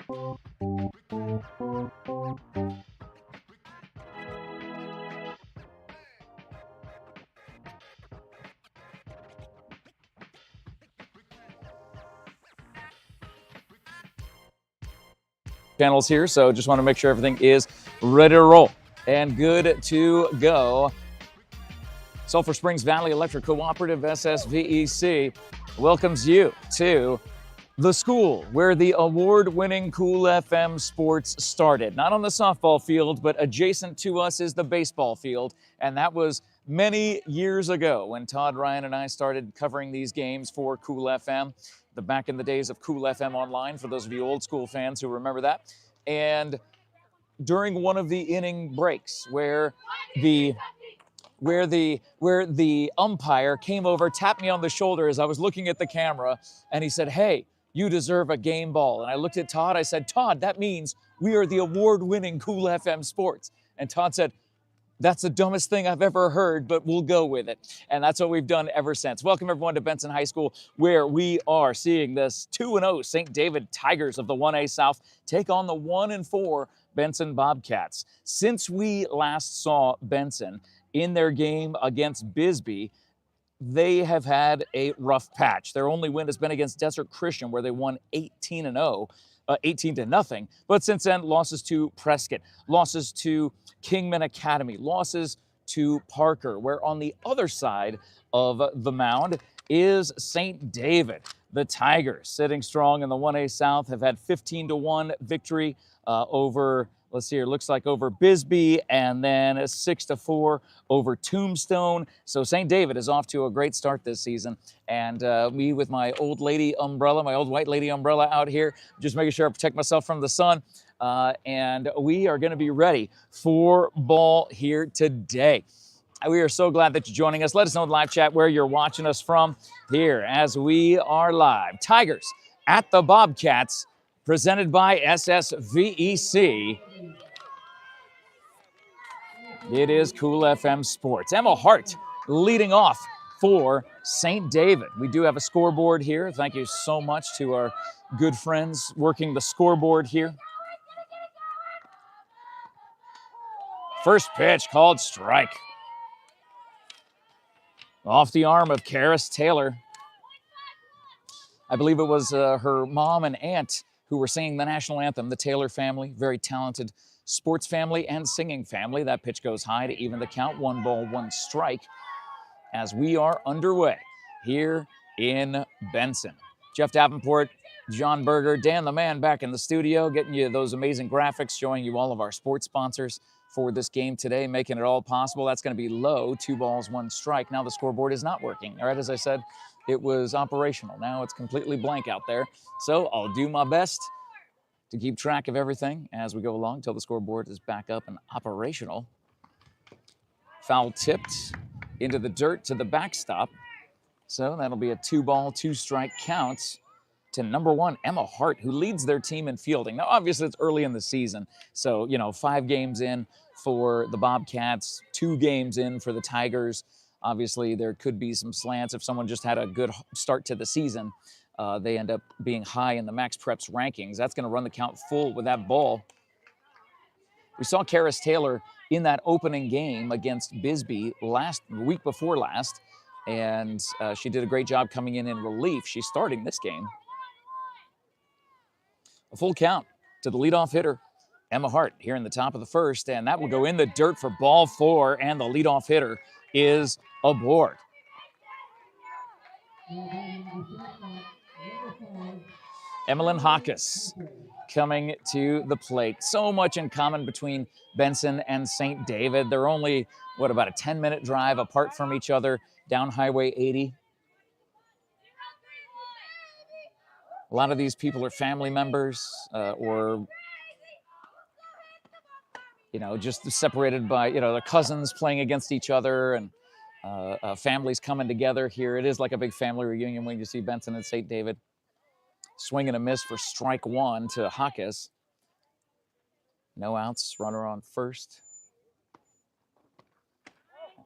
Channels here, so just want to make sure everything is ready to roll and good to go. Sulphur Springs Valley Electric Cooperative, SSVEC, welcomes you to the school where the award-winning Cool FM sports started. Not on the softball field, but adjacent to us is the baseball field, and that was many years ago when Todd, Ryan, and I started covering these games for Cool FM. Back in the days of Cool FM Online, for those of you old school fans who remember that. And during one of the inning breaks where the umpire came over, tapped me on the shoulder as I was looking at the camera, and he said, "Hey, you deserve a game ball." And I looked at Todd, I said, "Todd, that means we are the award-winning Cool FM Sports." And Todd said, "That's the dumbest thing I've ever heard, but we'll go with it." And that's what we've done ever since. Welcome everyone to Benson High School, where we are seeing this 2-0 St. David Tigers of the 1A South take on the 1-4 Benson Bobcats. Since we last saw Benson in their game against Bisbee, they have had a rough patch. Their only win has been against Desert Christian, where they won 18-0. 18-0, but since then, losses to Prescott, losses to Kingman Academy, losses to Parker, where on the other side of the mound is St. David. The Tigers, sitting strong in the 1A South, have had 15-1 victory over, let's see here, looks like over Bisbee, and then a 6-4 over Tombstone. So St. David is off to a great start this season. And me with my old lady umbrella, my old white lady umbrella out here, just making sure I protect myself from the sun. And we are going to be ready for ball here today. We are so glad that you're joining us. Let us know in the live chat where you're watching us from here as we are live. Tigers at the Bobcats, presented by SSVEC. It is Cool FM Sports. Emma Hart leading off for St. David. We do have a scoreboard here. Thank you so much to our good friends working the scoreboard here. First pitch called strike. Off the arm of Karis Taylor. I believe it was her mom and aunt who were singing the national anthem, the Taylor family, very talented sports family and singing family. That pitch goes high to even the count. 1 ball, 1 strike as we are underway here in Benson. Jeff Davenport, John Berger, Dan the Man back in the studio, getting you those amazing graphics, showing you all of our sports sponsors for this game today, making it all possible. That's going to be low, 2 balls, 1 strike. Now the scoreboard is not working. All right, as I said, it was operational. Now it's completely blank out there. So I'll do my best to keep track of everything as we go along until the scoreboard is back up and operational. Foul tipped into the dirt to the backstop. So that'll be a 2 ball, 2 strike count to number 1, Emma Hart, who leads their team in fielding. Now, obviously, it's early in the season. So, 5 games in for the Bobcats, 2 games in for the Tigers. Obviously, there could be some slants. If someone just had a good start to the season, they end up being high in the Max Preps rankings. That's going to run the count full with that ball. We saw Karis Taylor in that opening game against Bisbee week before last, and she did a great job coming in relief. She's starting this game. A full count to the leadoff hitter, Emma Hart, here in the top of the first, and that will go in the dirt for ball 4, and the leadoff hitter is aboard. Emmeline Hawkes coming to the plate. So much in common between Benson and St. David. They're only, about a 10-minute drive apart from each other down Highway 80. A lot of these people are family members or just separated by, the cousins playing against each other and families coming together here. It is like a big family reunion when you see Benson and St. David. Swing and a miss for strike 1 to Hawkes. No outs, runner on first.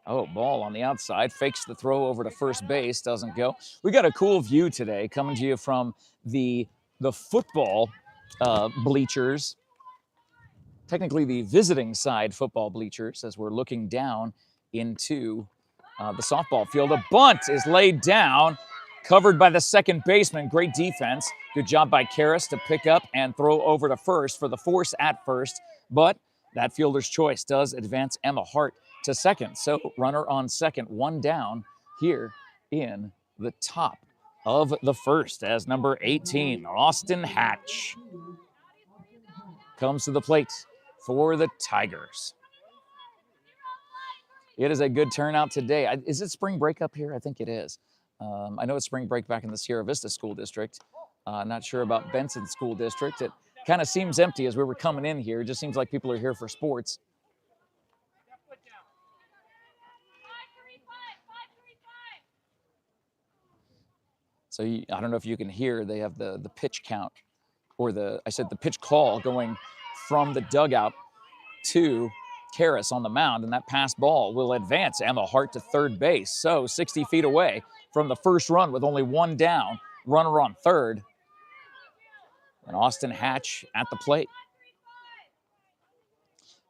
Oh, ball on the outside, fakes the throw over to first base, doesn't go. We got a cool view today coming to you from the football bleachers, technically the visiting side football bleachers, as we're looking down into the softball field. A bunt is laid down, covered by the second baseman. Great defense. Good job by Karras to pick up and throw over to first for the force at first. But that fielder's choice does advance Emma Hart to second. So runner on second, one down here in the top of the first as number 18, Austin Hatch, comes to the plate for the Tigers. It is a good turnout today. Is it spring break up here? I think it is. I know it's spring break back in the Sierra Vista School District. Not sure about Benson School District. It kind of seems empty as we were coming in here. It just seems like people are here for sports. So I don't know if you can hear, they have the pitch count, or the pitch call going from the dugout to Karras on the mound, and that pass ball will advance Emma Hart to third base. So 60 feet away from the first run with only one down, runner on third, and Austin Hatch at the plate.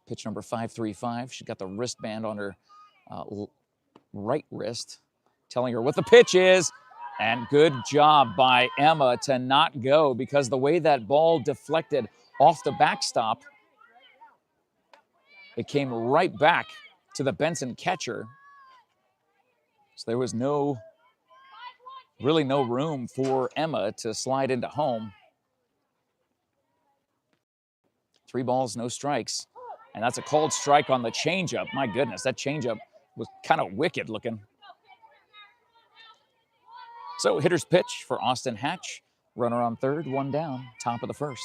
Pitch number 535. She got the wristband on her right wrist, telling her what the pitch is. And good job by Emma to not go, because the way that ball deflected off the backstop, it came right back to the Benson catcher. So there was really no room for Emma to slide into home. 3 balls, no strikes. And that's a called strike on the changeup. My goodness, that changeup was kind of wicked looking. So hitter's pitch for Austin Hatch. Runner on third, one down, top of the first.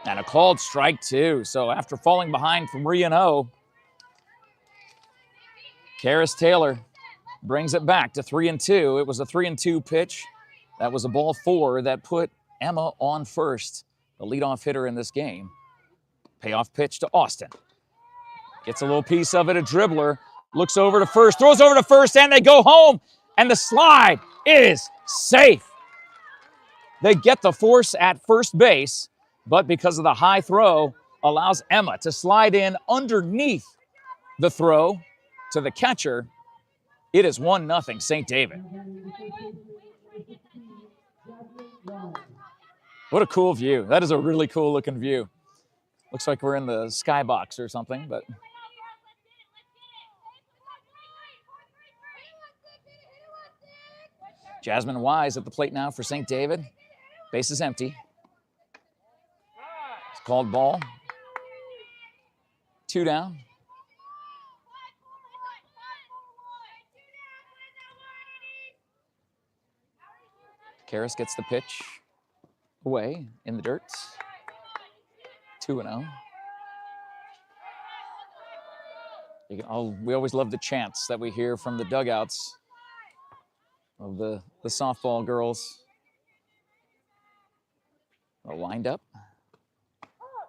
And a called strike, too. So after falling behind 3-0, Karras Taylor brings it back to 3-2. It was a 3-2 pitch. That was a ball 4 that put Emma on first, the leadoff hitter in this game. Payoff pitch to Austin. Gets a little piece of it, a dribbler. Looks over to first, throws over to first, and they go home. And the slide is safe. They get the force at first base, but because of the high throw, allows Emma to slide in underneath the throw to the catcher. It is 1-0 St. David. What a cool view. That is a really cool looking view. Looks like we're in the skybox or something, but Jasmine Wise at the plate now for St. David. Base is empty. It's called ball. 2 down. Karras gets the pitch away in the dirt. 2-0. We always love the chants that we hear from the dugouts of the softball girls. Lined up.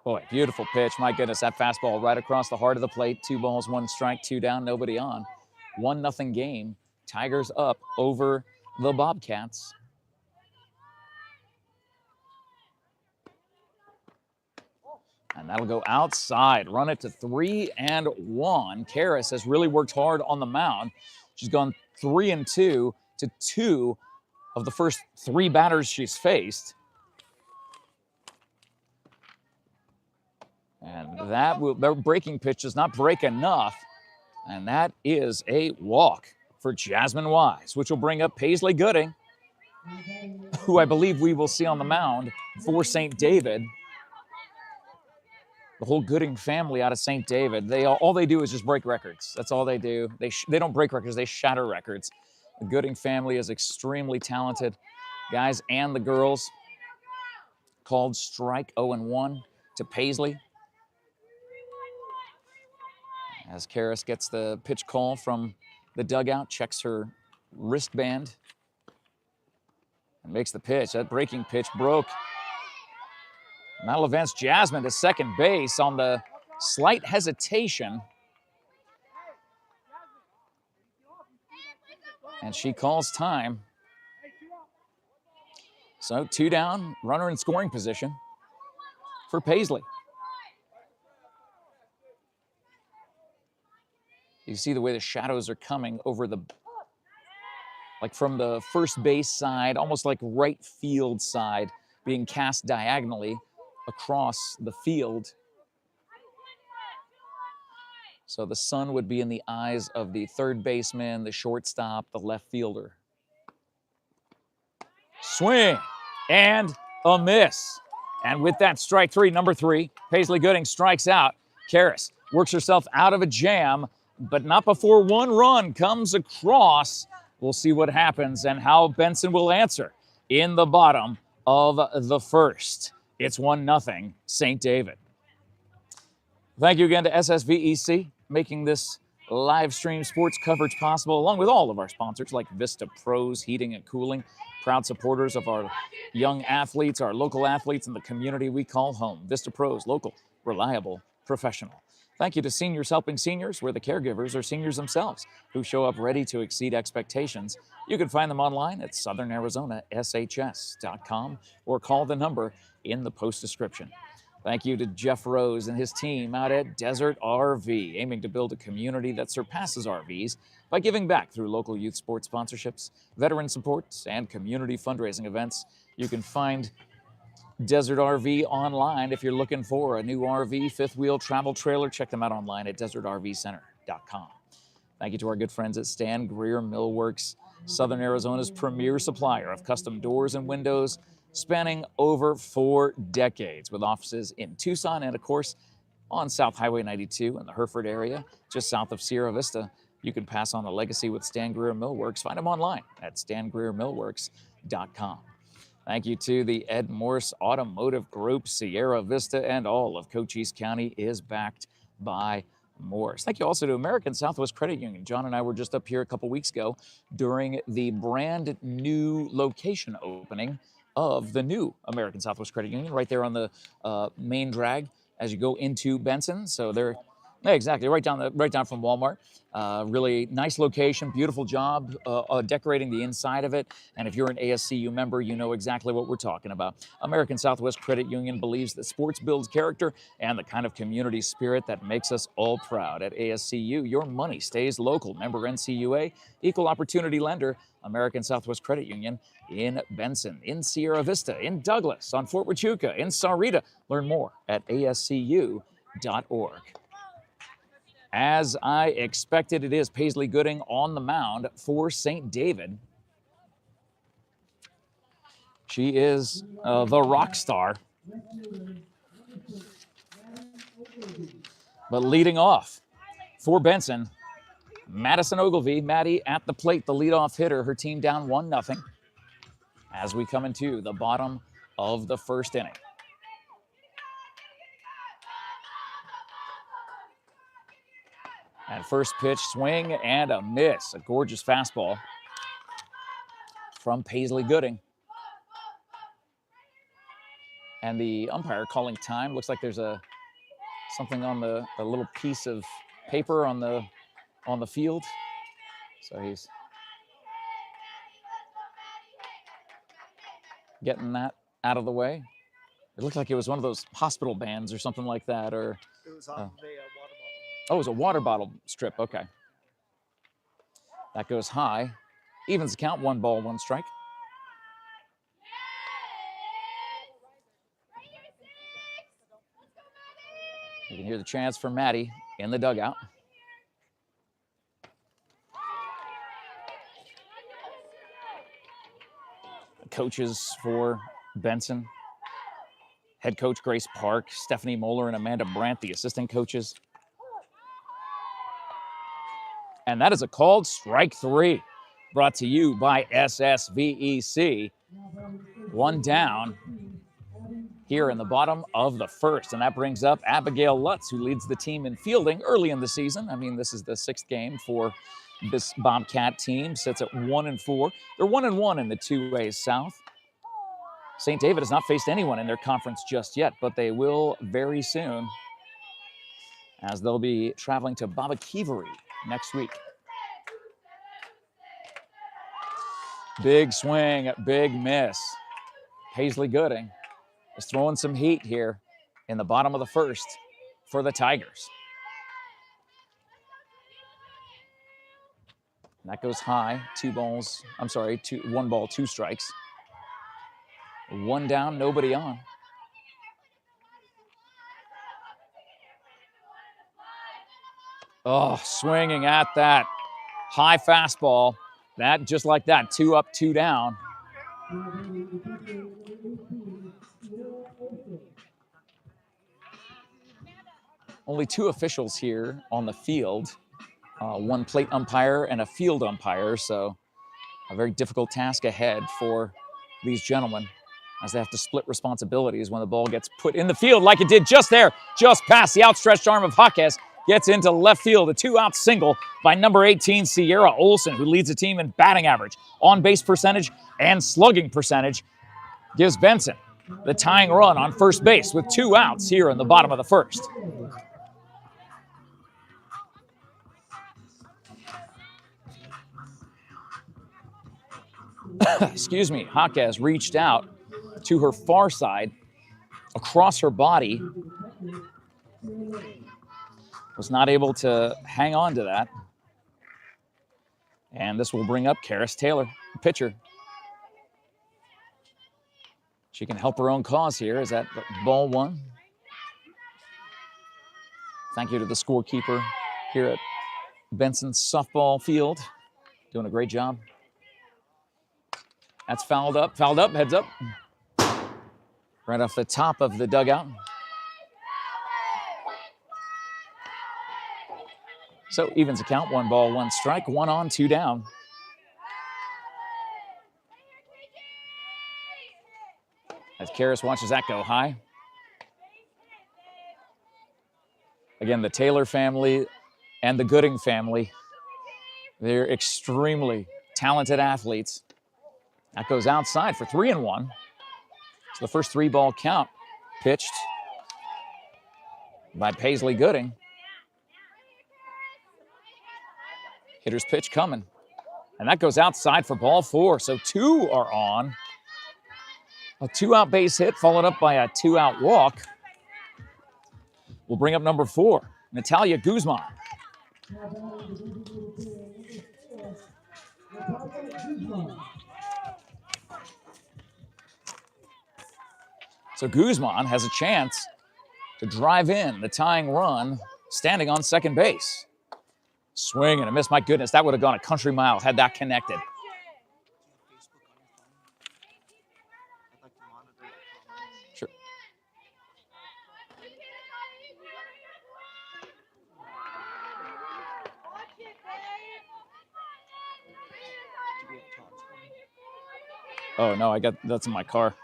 Boy, beautiful pitch. My goodness, that fastball right across the heart of the plate. 2 balls, 1 strike, 2 down, nobody on. 1-0 game. Tigers up over the Bobcats. And that'll go outside. Run it to 3-1. Karras has really worked hard on the mound. She's gone 3-2 to 2 of the first 3 batters she's faced. And their breaking pitch does not break enough. And that is a walk for Jasmine Wise, which will bring up Paisley Gooding, who I believe we will see on the mound for St. David. The whole Gooding family out of St. David, all they do is just break records. That's all they do. They don't break records, they shatter records. The Gooding family is extremely talented, guys and the girls. Called strike 0-1 to Paisley. As Karras gets the pitch call from the dugout, checks her wristband, and makes the pitch. That breaking pitch broke. And that'll advance Jasmine to second base on the slight hesitation. And she calls time. So 2 down, runner in scoring position for Paisley. You see the way the shadows are coming over the, like from the first base side, almost like right field side, being cast diagonally across the field. So the sun would be in the eyes of the third baseman, the shortstop, the left fielder. Swing and a miss. And with that, strike 3, number 3, Paisley Gooding strikes out. Karras works herself out of a jam, but not before 1 run comes across. We'll see what happens and how Benson will answer in the bottom of the first. It's 1-0 St. David. Thank you again to SSVEC, making this live stream sports coverage possible, along with all of our sponsors like Vista Pros Heating and Cooling, proud supporters of our young athletes, our local athletes, and the community we call home. Vista Pros, local, reliable, professional. Thank you to Seniors Helping Seniors, where the caregivers are seniors themselves who show up ready to exceed expectations. You can find them online at southernarizonaSHS.com or call the number in the post description. Thank you to Jeff Rose and his team out at Desert RV, aiming to build a community that surpasses RVs by giving back through local youth sports sponsorships, veteran supports, and community fundraising events. You can find Desert RV online if you're looking for a new RV, fifth wheel travel trailer. Check them out online at desertrvcenter.com. Thank you to our good friends at Stan Greer Millworks, Southern Arizona's premier supplier of custom doors and windows, spanning over 4 decades, with offices in Tucson and, of course, on South Highway 92 in the Hereford area, just south of Sierra Vista. You can pass on the legacy with Stan Greer Millworks. Find them online at stangreermillworks.com. Thank you to the MORSE Automotive Group. Sierra Vista and all of Cochise County is backed by MORSE. Thank you also to American Southwest Credit Union. John and I were just up here a couple weeks ago during the brand new location opening of the new American Southwest Credit Union right there on the main drag as you go into Benson. So they're exactly right down from Walmart. Really nice location, beautiful job decorating the inside of it. And if you're an ASCU member, you know exactly what we're talking about. American Southwest Credit Union believes that sports builds character and the kind of community spirit that makes us all proud. At ASCU, your money stays local. Member NCUA, equal opportunity lender. American Southwest Credit Union in Benson, in Sierra Vista, in Douglas, on Fort Huachuca, in Sahuarita. Learn more at ascu.org. As I expected, it is Paisley Gooding on the mound for St. David. She is the rock star. But leading off for Benson, Madison Ogilvie. Maddie at the plate, the leadoff hitter. Her team down 1-0 as we come into the bottom of the first inning. And first pitch, swing and a miss. A gorgeous fastball from Paisley Gooding. And the umpire calling time. Looks like there's something on a little piece of paper on the field. So he's getting that out of the way. It looked like it was one of those hospital bands or something like that. Or it was on the water bottle. Oh, it was a water bottle strip. Okay. That goes high. Evens the count, 1 ball, 1 strike. You can hear the chants for Maddie in the dugout. The coaches for Benson. Head coach Grace Park, Stephanie Moeller, and Amanda Brandt, the assistant coaches. And that is a called strike 3, brought to you by SSVEC. 1 down here in the bottom of the first. And that brings up Abigail Lutz, who leads the team in fielding early in the season. I mean, this is the 6th game for this Bobcat team. Sits at 1-4. They're 1-1 in the 2A South. St. David has not faced anyone in their conference just yet, but they will very soon, as they'll be traveling to Babakivari next week. Big swing, big miss. Paisley Gooding is throwing some heat here in the bottom of the first for the Tigers. And that goes high. 1 ball, 2 strikes. 1 down, nobody on. Oh, swinging at that high fastball. That, just like that, 2 up, 2 down. Only 2 officials here on the field. 1 plate umpire and a field umpire, so a very difficult task ahead for these gentlemen as they have to split responsibilities when the ball gets put in the field like it did just there, just past the outstretched arm of COCHISE. Gets into left field, a 2-out single by number 18, Sierra Olson, who leads the team in batting average, on-base percentage, and slugging percentage. Gives Benson the tying run on first base with 2 outs here in the bottom of the first. Excuse me, COCHISE reached out to her far side, across her body. Was not able to hang on to that. And this will bring up Karis Taylor, pitcher. She can help her own cause here. Is that ball 1? Thank you to the scorekeeper here at Benson's softball field. Doing a great job. That's fouled up, heads up. Right off the top of the dugout. So evens the count, 1 ball, 1 strike, 1 on, 2 down. As Karis watches that go high. Again, the Taylor family and the Gooding family, they're extremely talented athletes. That goes outside for 3-1. So the first 3-ball count pitched by Paisley Gooding. Hitter's pitch coming. And that goes outside for ball 4. So 2 are on. A 2-out base hit followed up by a 2-out walk. We'll bring up number 4, Natalia Guzman. So Guzman has a chance to drive in the tying run standing on second base. Swing and a miss. My goodness, that would have gone a country mile had that connected. Sure. Oh, no, that's in my car.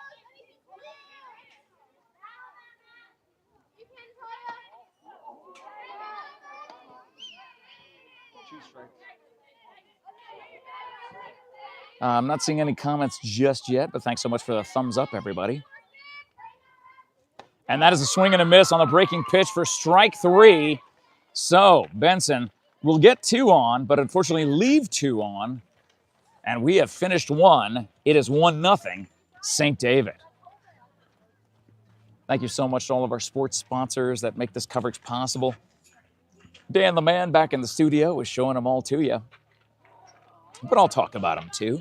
I'm not seeing any comments just yet, but thanks so much for the thumbs up, everybody. And that is a swing and a miss on the breaking pitch for strike 3. So Benson will get 2 on, but unfortunately leave 2 on. And we have finished 1. It is 1-0, St. David. Thank you so much to all of our sports sponsors that make this coverage possible. Dan the man back in the studio is showing them all to you. But I'll talk about them too.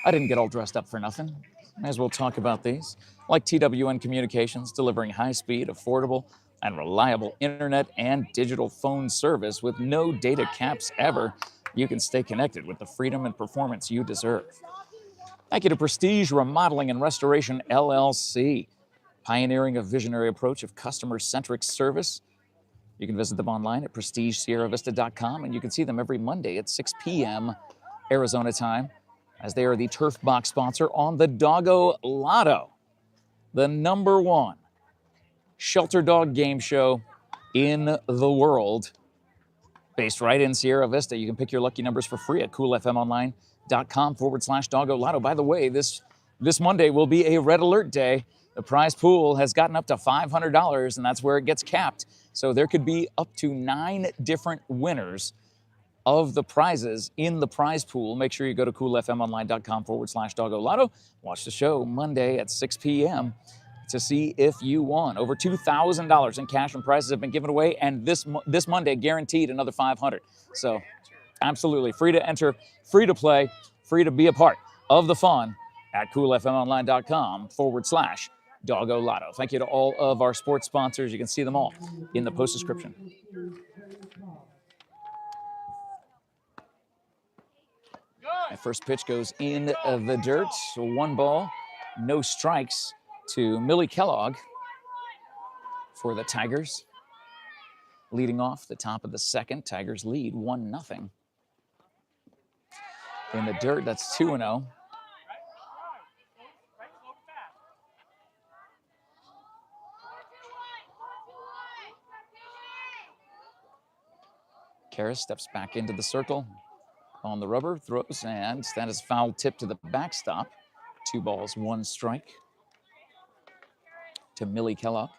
I didn't get all dressed up for nothing. May as well talk about these. Like TWN Communications, delivering high-speed, affordable, and reliable internet and digital phone service with no data caps ever. You can stay connected with the freedom and performance you deserve. Thank you to Prestige Remodeling and Restoration, LLC, pioneering a visionary approach of customer-centric service. You can visit them online at prestigesierravista.com, and you can see them every Monday at 6 p.m. Arizona time, as they are the Turf Box sponsor on the Doggo Lotto, the #1 shelter dog game show in the world, based right in Sierra Vista. You can pick your lucky numbers for free at coolfmonline.com/Doggo Lotto. By the way, this Monday will be a red alert day. The prize pool has gotten up to $500, and that's where it gets capped. So there could be up to 9 different winners of the prizes in the prize pool. Make sure you go to coolfmonline.com/Doggo Watch the show Monday at 6 p.m. to see if you won. Over $2,000 in cash and prizes have been given away, and this Monday, guaranteed another $500. So absolutely free to enter, free to play, free to be a part of the fun at coolfmonline.com/Doggo. Thank you to all of our sports sponsors. You can see them all in the post description. That first pitch goes in the dirt. So 1 ball, no strikes to Millie Kellogg for the Tigers. Leading off the top of the second, Tigers lead 1-0. In the dirt, that's 2-0. Karras steps back into the circle on the rubber, throws, and that is foul tip to the backstop. 2 balls, 1 strike to Millie Kellogg.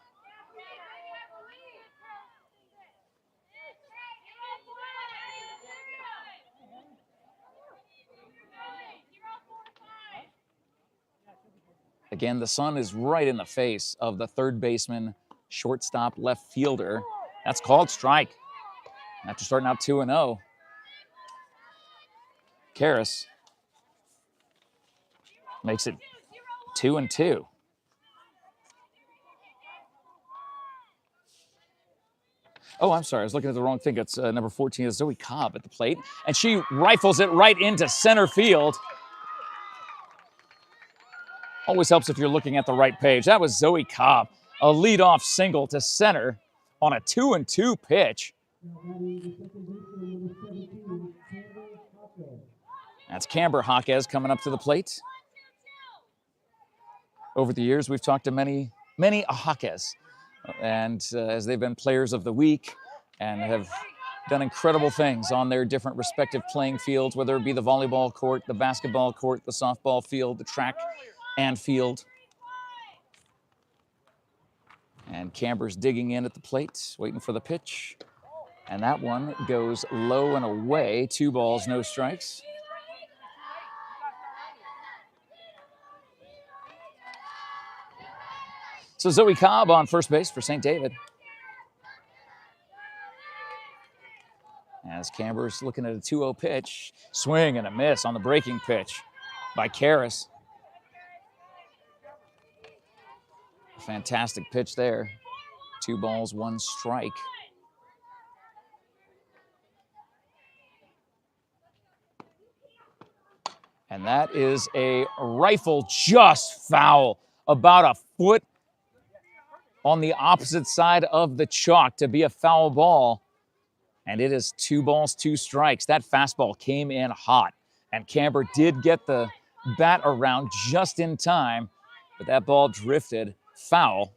Again, the sun is right in the face of the third baseman, shortstop, left fielder. That's called strike. After starting out 2-0, Karras makes it 2-2. Oh, I'm sorry. I was looking at the wrong thing. It's number 14 is Zoe Cobb at the plate, and she rifles it right into center field. Always helps if you're looking at the right page. That was Zoe Cobb, a leadoff single to center on a 2-2 pitch. That's Camber Jaquez coming up to the plate. Over the years, we've talked to many Jaquez, and as they've been players of the week and have done incredible things on their different respective playing fields, whether it be the volleyball court, the basketball court, the softball field, the track and field. And Camber's digging in at the plate, waiting for the pitch. And that one goes low and away. 2 balls, no strikes. So Zoe Cobb on first base for St. David. As Camber's looking at a 2-0 pitch. Swing and a miss on the breaking pitch by Karras. Fantastic pitch there. 2 balls, 1 strike. And that is a rifle just foul. About a foot on the opposite side of the chalk to be a foul ball. And it is 2 balls, 2 strikes. That fastball came in hot. And Camber did get the bat around just in time, but that ball drifted foul.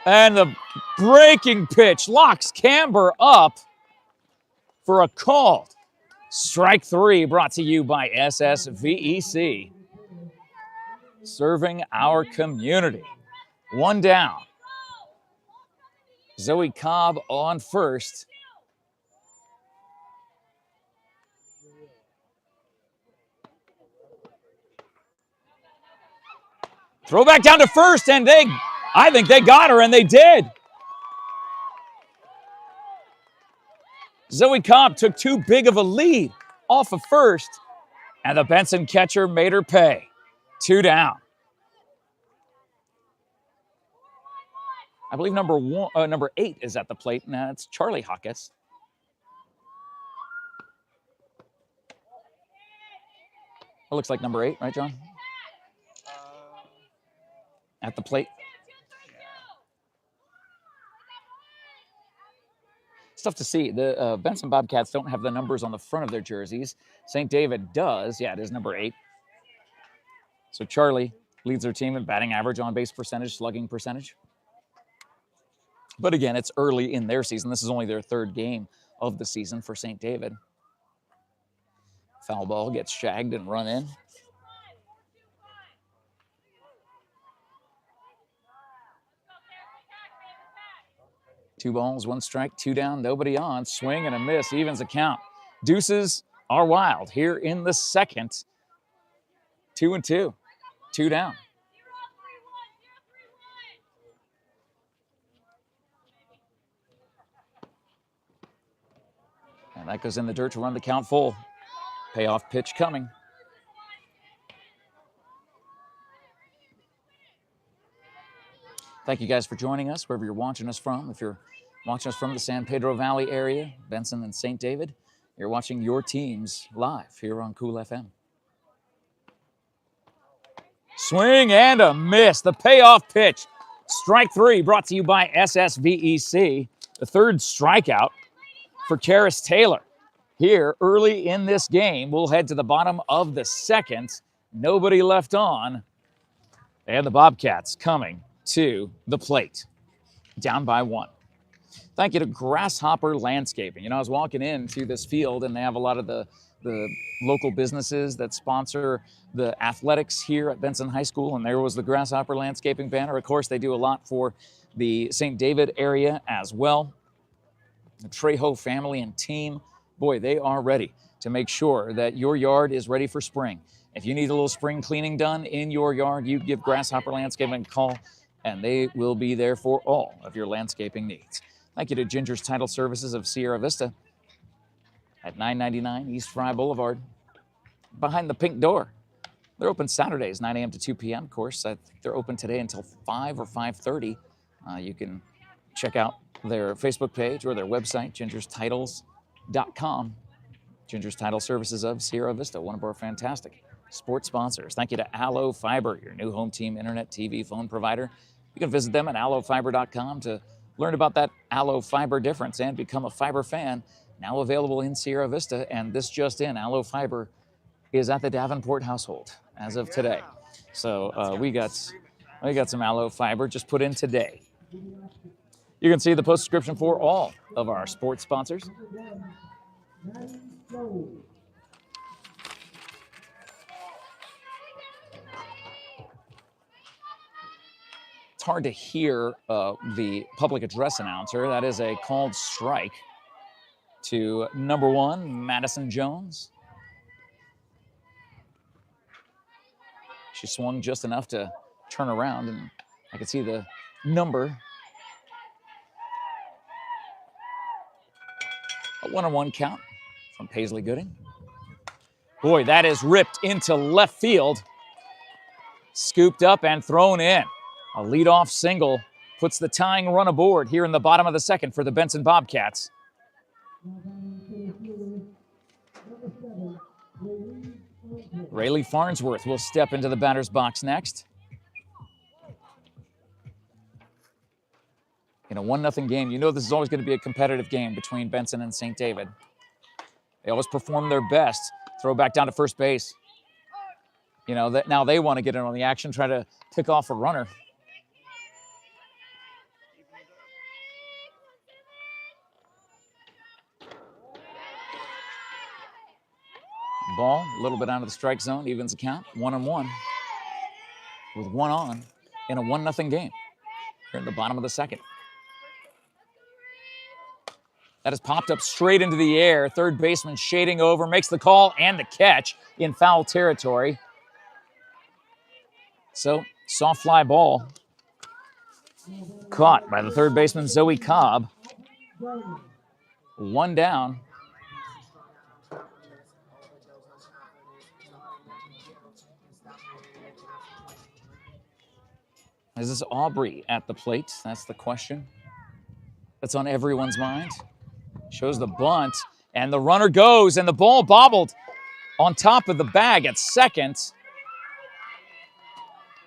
And the breaking pitch locks Camber up for a called strike 3, brought to you by SSVEC. Serving our community. 1 down. Zoe Cobb on first. Throw back down to first, and I think they got her, and they did. Zoe Cobb took too big of a lead off of first, and the Benson catcher made her pay. 2 down. I believe number 8 is at the plate, and that's Charlie Jaquez. It looks like number 8, right, John? At the plate. It's tough to see. The Benson Bobcats don't have the numbers on the front of their jerseys. St. David does. Yeah, it is number 8. So Charlie leads their team in batting average, on-base percentage, slugging percentage. But again, it's early in their season. This is only their 3rd game of the season for St. David. Foul ball gets shagged and run in. 2 balls, 1 strike, 2 down, nobody on. Swing and a miss, evens the count. Deuces are wild here in the second. 2-2, 2 down. And that goes in the dirt to run the count full. Payoff pitch coming. Thank you guys for joining us wherever you're watching us from. If you're watching us from the San Pedro Valley area, Benson and St. David, you're watching your teams live here on Cool FM. Swing and a miss. The payoff pitch. Strike 3 brought to you by SSVEC. The 3rd strikeout for Karis Taylor. Here early in this game, we'll head to the bottom of the 2nd. Nobody left on. And the Bobcats coming to the plate. Down by 1. Thank you to Grasshopper Landscaping. You know, I was walking into this field and they have a lot of the local businesses that sponsor the athletics here at Benson High School, and there was the Grasshopper Landscaping banner. Of course, they do a lot for the St. David area as well. The Trejo family and team, boy, they are ready to make sure that your yard is ready for spring. If you need a little spring cleaning done in your yard, you give Grasshopper Landscaping a call, and they will be there for all of your landscaping needs. Thank you to Ginger's Title Services of Sierra Vista at 999 East Fry Boulevard, behind the pink door. They're open Saturdays, 9 a.m. to 2 p.m. Of course, I think they're open today until 5 or 5:30. You can check out their Facebook page or their website, gingerstitles.com. Ginger's Title Services of Sierra Vista, one of our fantastic sports sponsors. Thank you to Allo Fiber, your new home team internet, TV, phone provider. You can visit them at allofiber.com to learn about that Allo Fiber difference and become a fiber fan. Now available in Sierra Vista, and this just in, Allo Fiber is at the Davenport household as of today. So we got some Allo Fiber just put in today. You can see the post-description for all of our sports sponsors. It's hard to hear the public address announcer. That is a called strike to number 1, Madison Jones. She swung just enough to turn around, and I could see the number. A 1-on-1 count from Paisley Gooding. Boy, that is ripped into left field. Scooped up and thrown in. A leadoff single puts the tying run aboard here in the bottom of the 2nd for the Benson Bobcats. Rayleigh Farnsworth will step into the batter's box next. In a 1-0 game, you know this is always going to be a competitive game between Benson and St. David. They always perform their best. Throw back down to first base. You know, that now they want to get in on the action, try to pick off a runner. Ball, a little bit out of the strike zone, evens the count, 1-1. With 1 on in a 1-0 game here in the bottom of the 2nd. That is popped up straight into the air. Third baseman shading over, makes the call and the catch in foul territory. So, soft fly ball caught by the third baseman, Zoe Cobb. 1 down. Is this Aubrey at the plate? That's the question. That's on everyone's mind. Shows the bunt, and the runner goes, and the ball bobbled on top of the bag at second.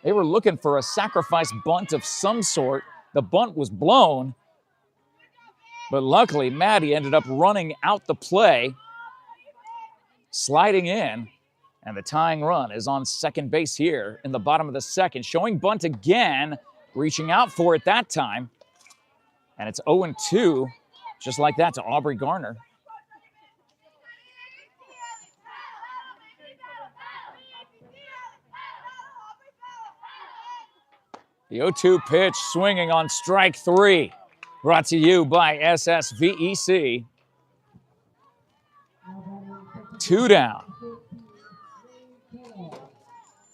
They were looking for a sacrifice bunt of some sort. The bunt was blown, but luckily Maddie ended up running out the play, sliding in, and the tying run is on second base here in the bottom of the 2nd. Showing bunt again, reaching out for it that time. And it's 0-2, just like that, to Aubrey Garner. The 0-2 pitch swinging on strike 3. Brought to you by SSVEC. 2 down.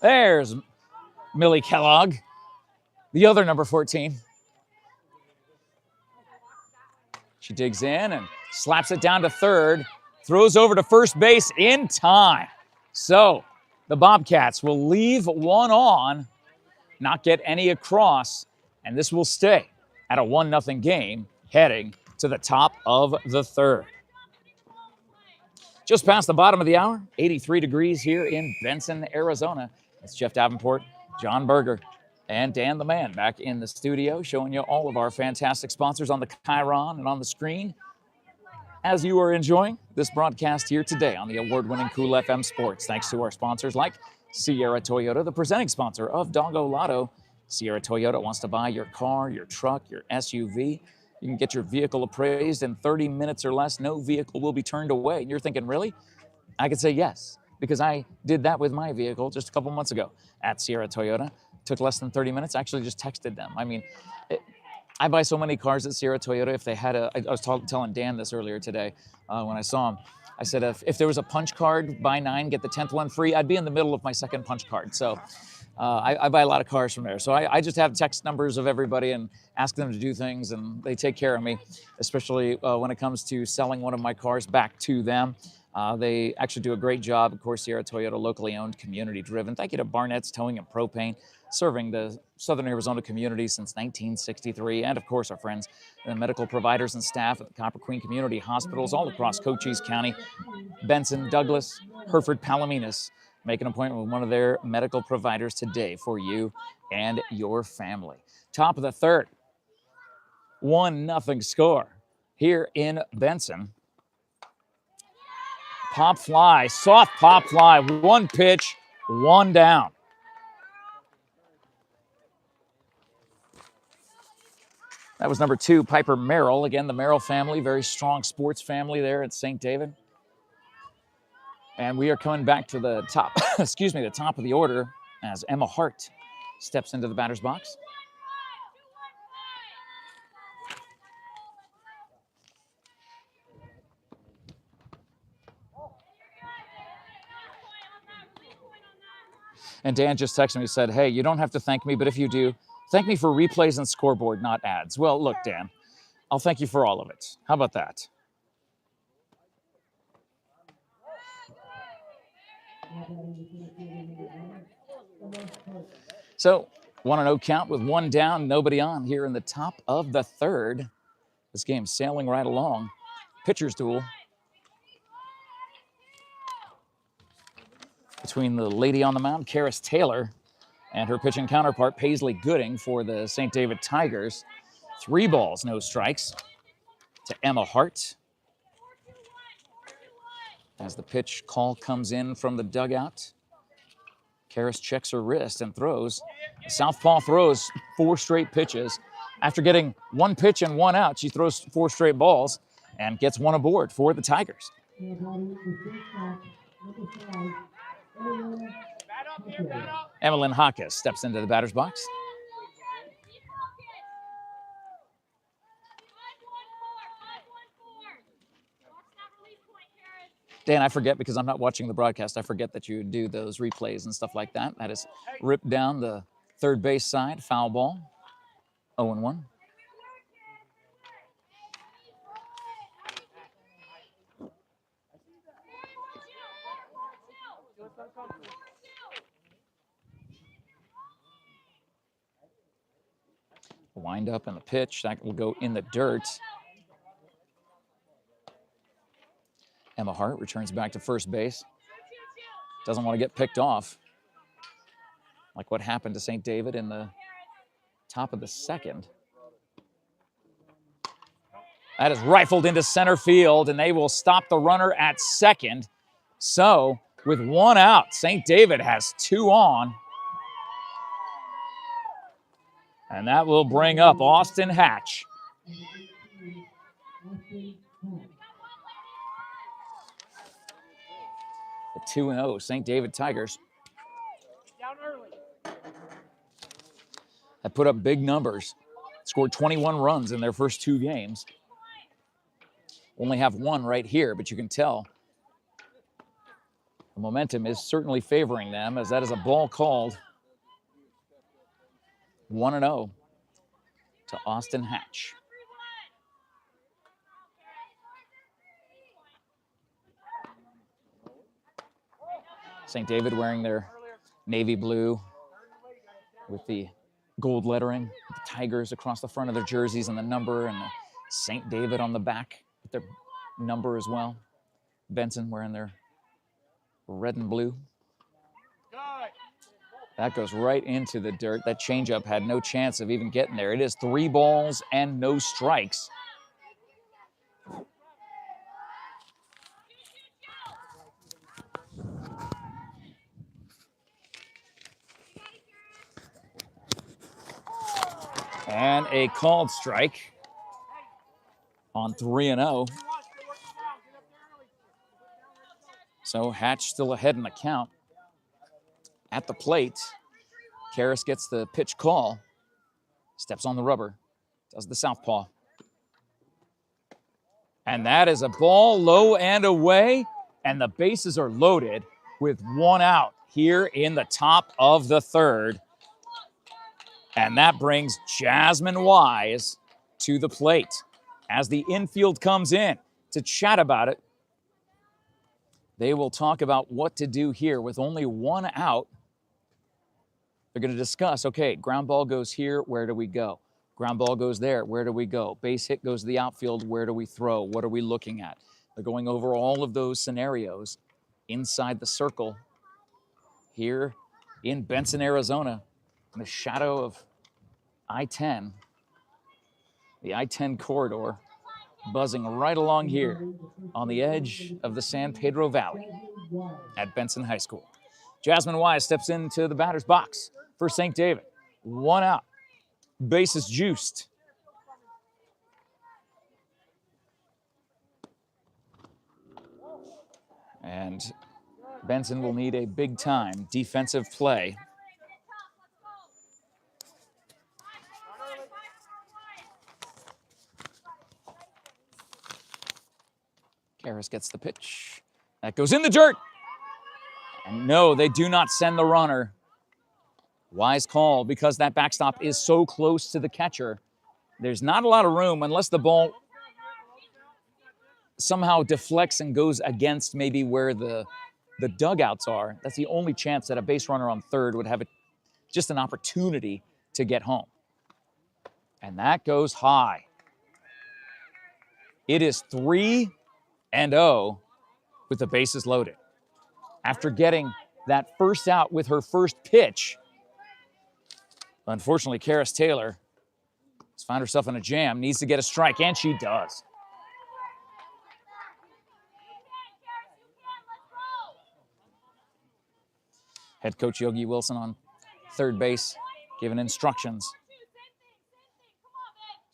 There's Millie Kellogg, the other number 14. She digs in and slaps it down to third, throws over to first base in time. So the Bobcats will leave one on, not get any across, and this will stay at a 1-0 game heading to the top of the third. Just past the bottom of the hour, 83 degrees here in Benson, Arizona. It's Jeff Davenport, John Berger, and Dan the Man back in the studio showing you all of our fantastic sponsors on the Chiron and on the screen as you are enjoying this broadcast here today on the award-winning Cool FM Sports. Thanks to our sponsors like Sierra Toyota, the presenting sponsor of Doggo Lotto. Sierra Toyota wants to buy your car, your truck, your SUV. You can get your vehicle appraised in 30 minutes or less. No vehicle will be turned away. And you're thinking, really? I could say yes, because I did that with my vehicle just a couple months ago at Sierra Toyota. Took less than 30 minutes. I actually just texted them. I mean, I buy so many cars at Sierra Toyota. If they had I was telling Dan this earlier today when I saw him. I said, if there was a punch card, buy 9, get the 10th one free, I'd be in the middle of my second punch card. So I buy a lot of cars from there. So I just have text numbers of everybody and ask them to do things, and they take care of me, especially when it comes to selling one of my cars back to them. They actually do a great job. Of course, Sierra Toyota, locally owned, community driven. Thank you to Barnett's Towing and Propane, serving the Southern Arizona community since 1963. And of course, our friends, the medical providers and staff at the Copper Queen Community Hospitals all across Cochise County, Benson, Douglas, Hereford, Palominas. Make an appointment with one of their medical providers today for you and your family. Top of the third, 1-0 score here in Benson. Pop fly, soft pop fly, 1 pitch, 1 down. That was number 2, Piper Merrill. Again, the Merrill family, very strong sports family there at St. David. And we are coming back to the top, the top of the order as Emma Hart steps into the batter's box. And Dan just texted me and said, hey, you don't have to thank me, but if you do, thank me for replays and scoreboard, not ads. Well, look, Dan, I'll thank you for all of it. How about that? So, 1-0 count with 1 down, nobody on here in the top of the third. This game's sailing right along. Pitcher's duel between the lady on the mound, Karis Taylor, and her pitching counterpart, Paisley Gooding, for the St. David Tigers. 3 balls, no strikes to Emma Hart. As the pitch call comes in from the dugout, Karis checks her wrist and throws. Southpaw throws 4 straight pitches. After getting 1 pitch and 1 out, she throws 4 straight balls and gets 1 aboard for the Tigers. Evelyn Hawkes steps into the batter's box. Dan, I forget because I'm not watching the broadcast. I forget that you do those replays and stuff like that. That is ripped down the third base side, foul ball, 0-1. Wind up in the pitch. That will go in the dirt. Emma Hart returns back to first base. Doesn't want to get picked off, like what happened to St. David in the top of the second. That is rifled into center field, and they will stop the runner at second. So, with 1 out, St. David has 2 on. And that will bring up Austin Hatch. The 2-0 St. David Tigers have put up big numbers Scored 21 runs in their first 2 games. Only have 1 right here, but you can tell the momentum is certainly favoring them, as that is a ball called 1-0 to Austin Hatch. St. David wearing their navy blue with the gold lettering, the tigers across the front of their jerseys and the number, and the St. David on the back with their number as well. Benson wearing their red and blue. That goes right into the dirt. That changeup had no chance of even getting there. It is 3 balls and no strikes. And a called strike on 3-0. So Hatch still ahead in the count. At the plate, Karras gets the pitch call, steps on the rubber, does the southpaw. And that is a ball low and away, and the bases are loaded with 1 out here in the top of the 3rd. And that brings Jasmine Wise to the plate as the infield comes in to chat about it. They will talk about what to do here with only 1 out. They're going to discuss, okay, ground ball goes here, where do we go? Ground ball goes there, where do we go? Base hit goes to the outfield, where do we throw? What are we looking at? They're going over all of those scenarios inside the circle here in Benson, Arizona, in the shadow of I-10, the I-10 corridor, buzzing right along here on the edge of the San Pedro Valley at Benson High School. Jasmine Wise steps into the batter's box for St. David. 1 out. Bases juiced. And Benson will need a big-time defensive play. Karras gets the pitch. That goes in the dirt. And no, they do not send the runner. Wise call, because that backstop is so close to the catcher. There's not a lot of room unless the ball somehow deflects and goes against maybe where the dugouts are. That's the only chance that a base runner on 3rd would have just an opportunity to get home. And that goes high. It is 3-0 with the bases loaded. After getting that first out with her first pitch, unfortunately, Karras Taylor has found herself in a jam, needs to get a strike, and she does. Head coach Yogi Wilson on 3rd base, giving instructions.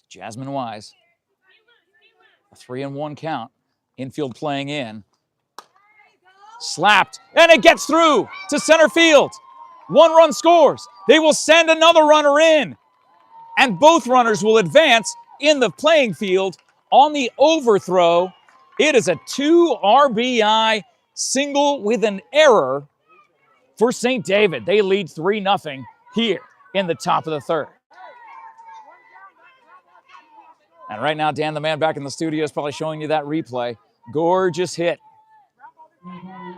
Jasmine Wise. A 3-1 count. Infield playing in. Slapped, and it gets through to center field. 1 run scores. They will send another runner in, and both runners will advance in the playing field on the overthrow. It is a 2 RBI single with an error for St. David. They lead 3-0 here in the top of the 3rd. And right now, Dan, the man back in the studio, is probably showing you that replay. Gorgeous hit.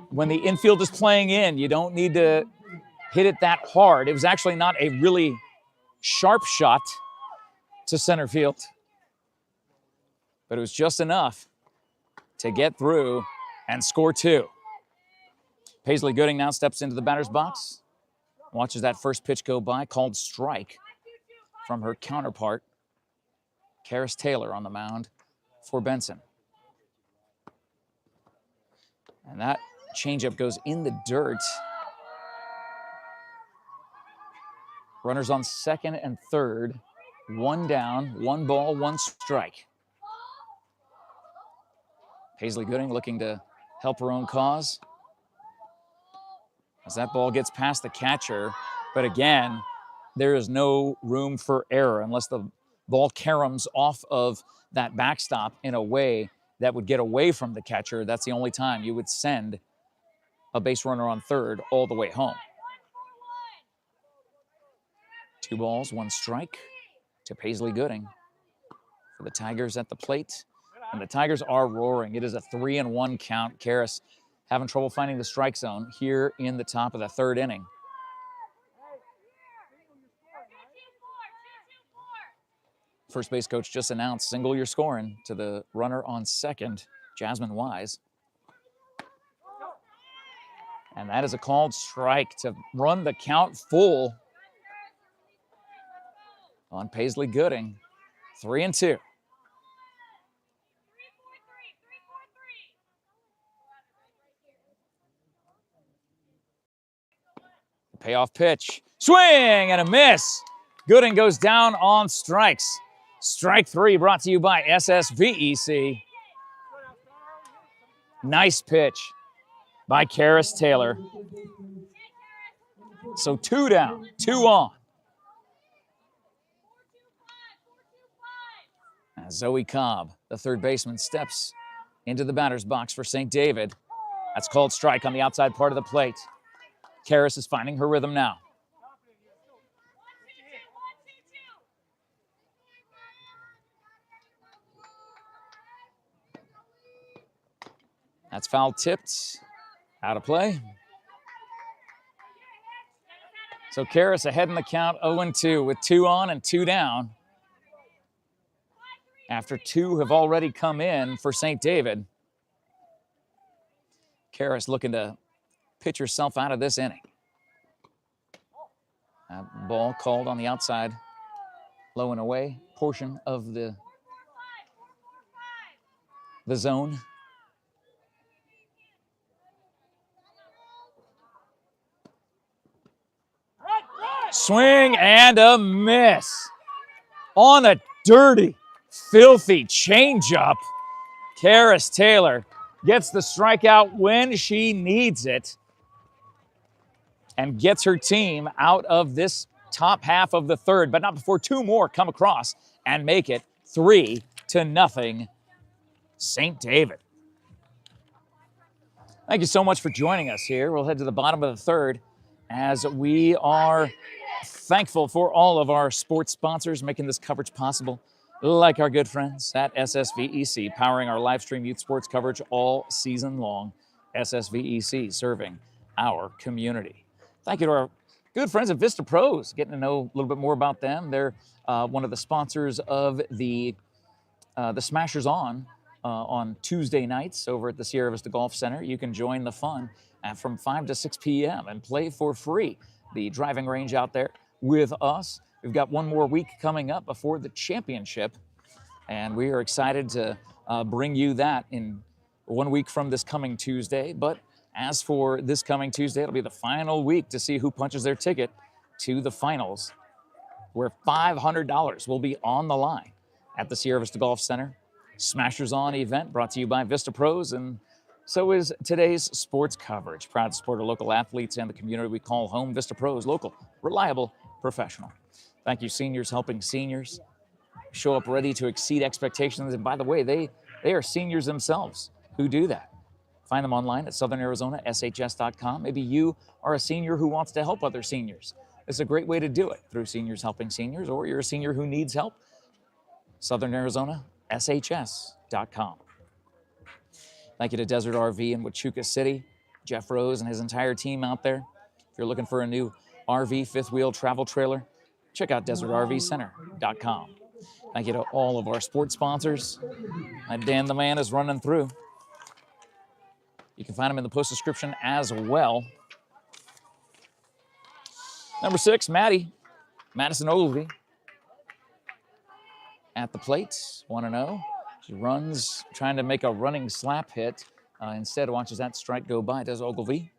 When the infield is playing in, you don't need to hit it that hard. It was actually not a really sharp shot to center field, but it was just enough to get through and score 2. Paisley Gooding now steps into the batter's box, watches that first pitch go by, called strike from her counterpart, Karras Taylor, on the mound for Benson. And that changeup goes in the dirt. Runners on 2nd and 3rd. 1 down, 1 ball, 1 strike. Paisley Gooding looking to help her own cause as that ball gets past the catcher. But again, there is no room for error unless the ball caroms off of that backstop in a way that would get away from the catcher, that's the only time you would send a base runner on third all the way home. 2 balls, 1 strike to Paisley Gooding for the Tigers at the plate. And the Tigers are roaring. It is a 3-1 count. Karras having trouble finding the strike zone here in the top of the 3rd inning. First base coach just announced single you're scoring to the runner on second, Jasmine Wise. And that is a called strike to run the count full on Paisley Gooding. 3-2. Payoff pitch. Swing and a miss. Gooding goes down on strikes. Strike 3 brought to you by SSVEC. Nice pitch by Karras Taylor. So 2 down, 2 on. As Zoe Cobb, the third baseman, steps into the batter's box for St. David. That's called strike on the outside part of the plate. Karras is finding her rhythm now. That's foul tipped. Out of play. So Karras ahead in the count, 0-2 with 2 on and 2 down. After 2 have already come in for St. David. Karras looking to pitch herself out of this inning. That ball called on the outside, low and away portion of the zone. Swing and a miss on a dirty, filthy changeup. Karras Taylor gets the strikeout when she needs it and gets her team out of this top half of the 3rd, but not before 2 more come across and make it 3-0 St. David. Thank you so much for joining us here. We'll head to the bottom of the 3rd as we are thankful for all of our sports sponsors making this coverage possible, like our good friends at SSVEC, powering our live stream youth sports coverage all season long. SSVEC, serving our community. Thank you to our good friends at Vista Pros, getting to know a little bit more about them. They're one of the sponsors of the Smashers on Tuesday nights over at the Sierra Vista Golf Center. You can join the fun from 5 to 6 p.m. and play for free. The driving range out there with us. We've got 1 more week coming up before the championship, and we are excited to bring you that in 1 week from this coming Tuesday. But as for this coming Tuesday, it'll be the final week to see who punches their ticket to the finals, where $500 will be on the line at the Sierra Vista Golf Center. Smashers On event brought to you by Vista Pros, and so is today's sports coverage. Proud to support our local athletes and the community we call home. Vista Pros, local, reliable, professional. Thank you, seniors helping seniors show up ready to exceed expectations. And by the way, they are seniors themselves who do that. Find them online at southernarizonaSHS.com. Maybe you are a senior who wants to help other seniors. It's a great way to do it through Seniors Helping Seniors, or you're a senior who needs help. southernarizonaSHS.com. Thank you to Desert RV in Huachuca City, Jeff Rose and his entire team out there. If you're looking for a new RV fifth wheel travel trailer, check out DesertRVCenter.com. Thank you to all of our sports sponsors. Dan the Man is running through. You can find them in the post description as well. Number 6, Madison Ogilvy at the plate, 1-0. She runs, trying to make a running slap hit. Instead, watches that strike go by, does Ogilvy.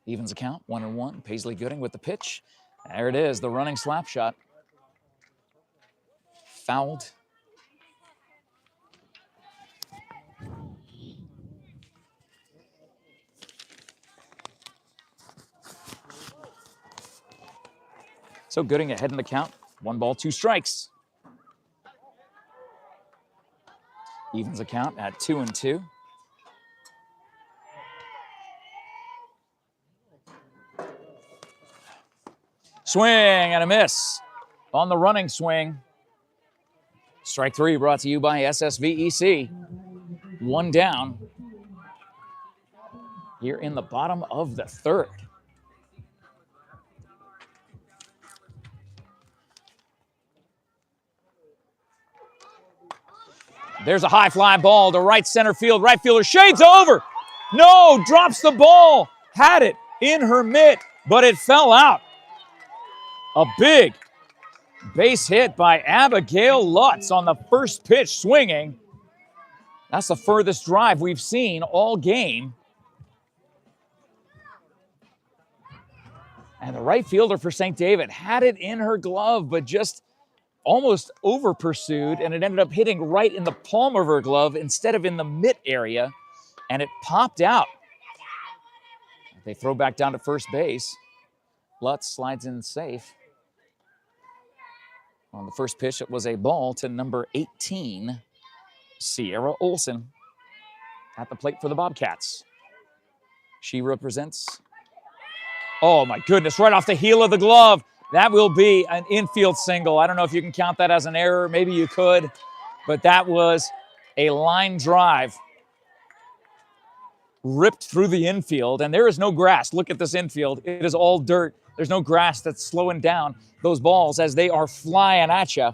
Evens account, 1-1. Paisley Gooding with the pitch. There it is, the running slap shot. Fouled. So Gooding ahead in the count. 1 ball, 2 strikes. Evens the count at 2-2. Swing and a miss on the running swing. Strike 3 brought to you by SSVEC. 1 down here in the bottom of the 3rd. There's a high fly ball to right center field. Right fielder shades over. No, drops the ball. Had it in her mitt, but it fell out. A big base hit by Abigail Lutz on the first pitch swinging. That's the furthest drive we've seen all game. And the right fielder for St. David had it in her glove, but just almost over pursued, and it ended up hitting right in the palm of her glove instead of in the mitt area, and it popped out. They throw back down to first base. Lutz slides in safe. On the first pitch, it was a ball to number 18, Sierra Olson, at the plate for the Bobcats. She represents, oh my goodness, right off the heel of the glove. That will be an infield single. I don't know if you can count that as an error. Maybe you could, but that was a line drive ripped through the infield, and there is no grass. Look at this infield. It is all dirt. There's no grass that's slowing down those balls as they are flying at you.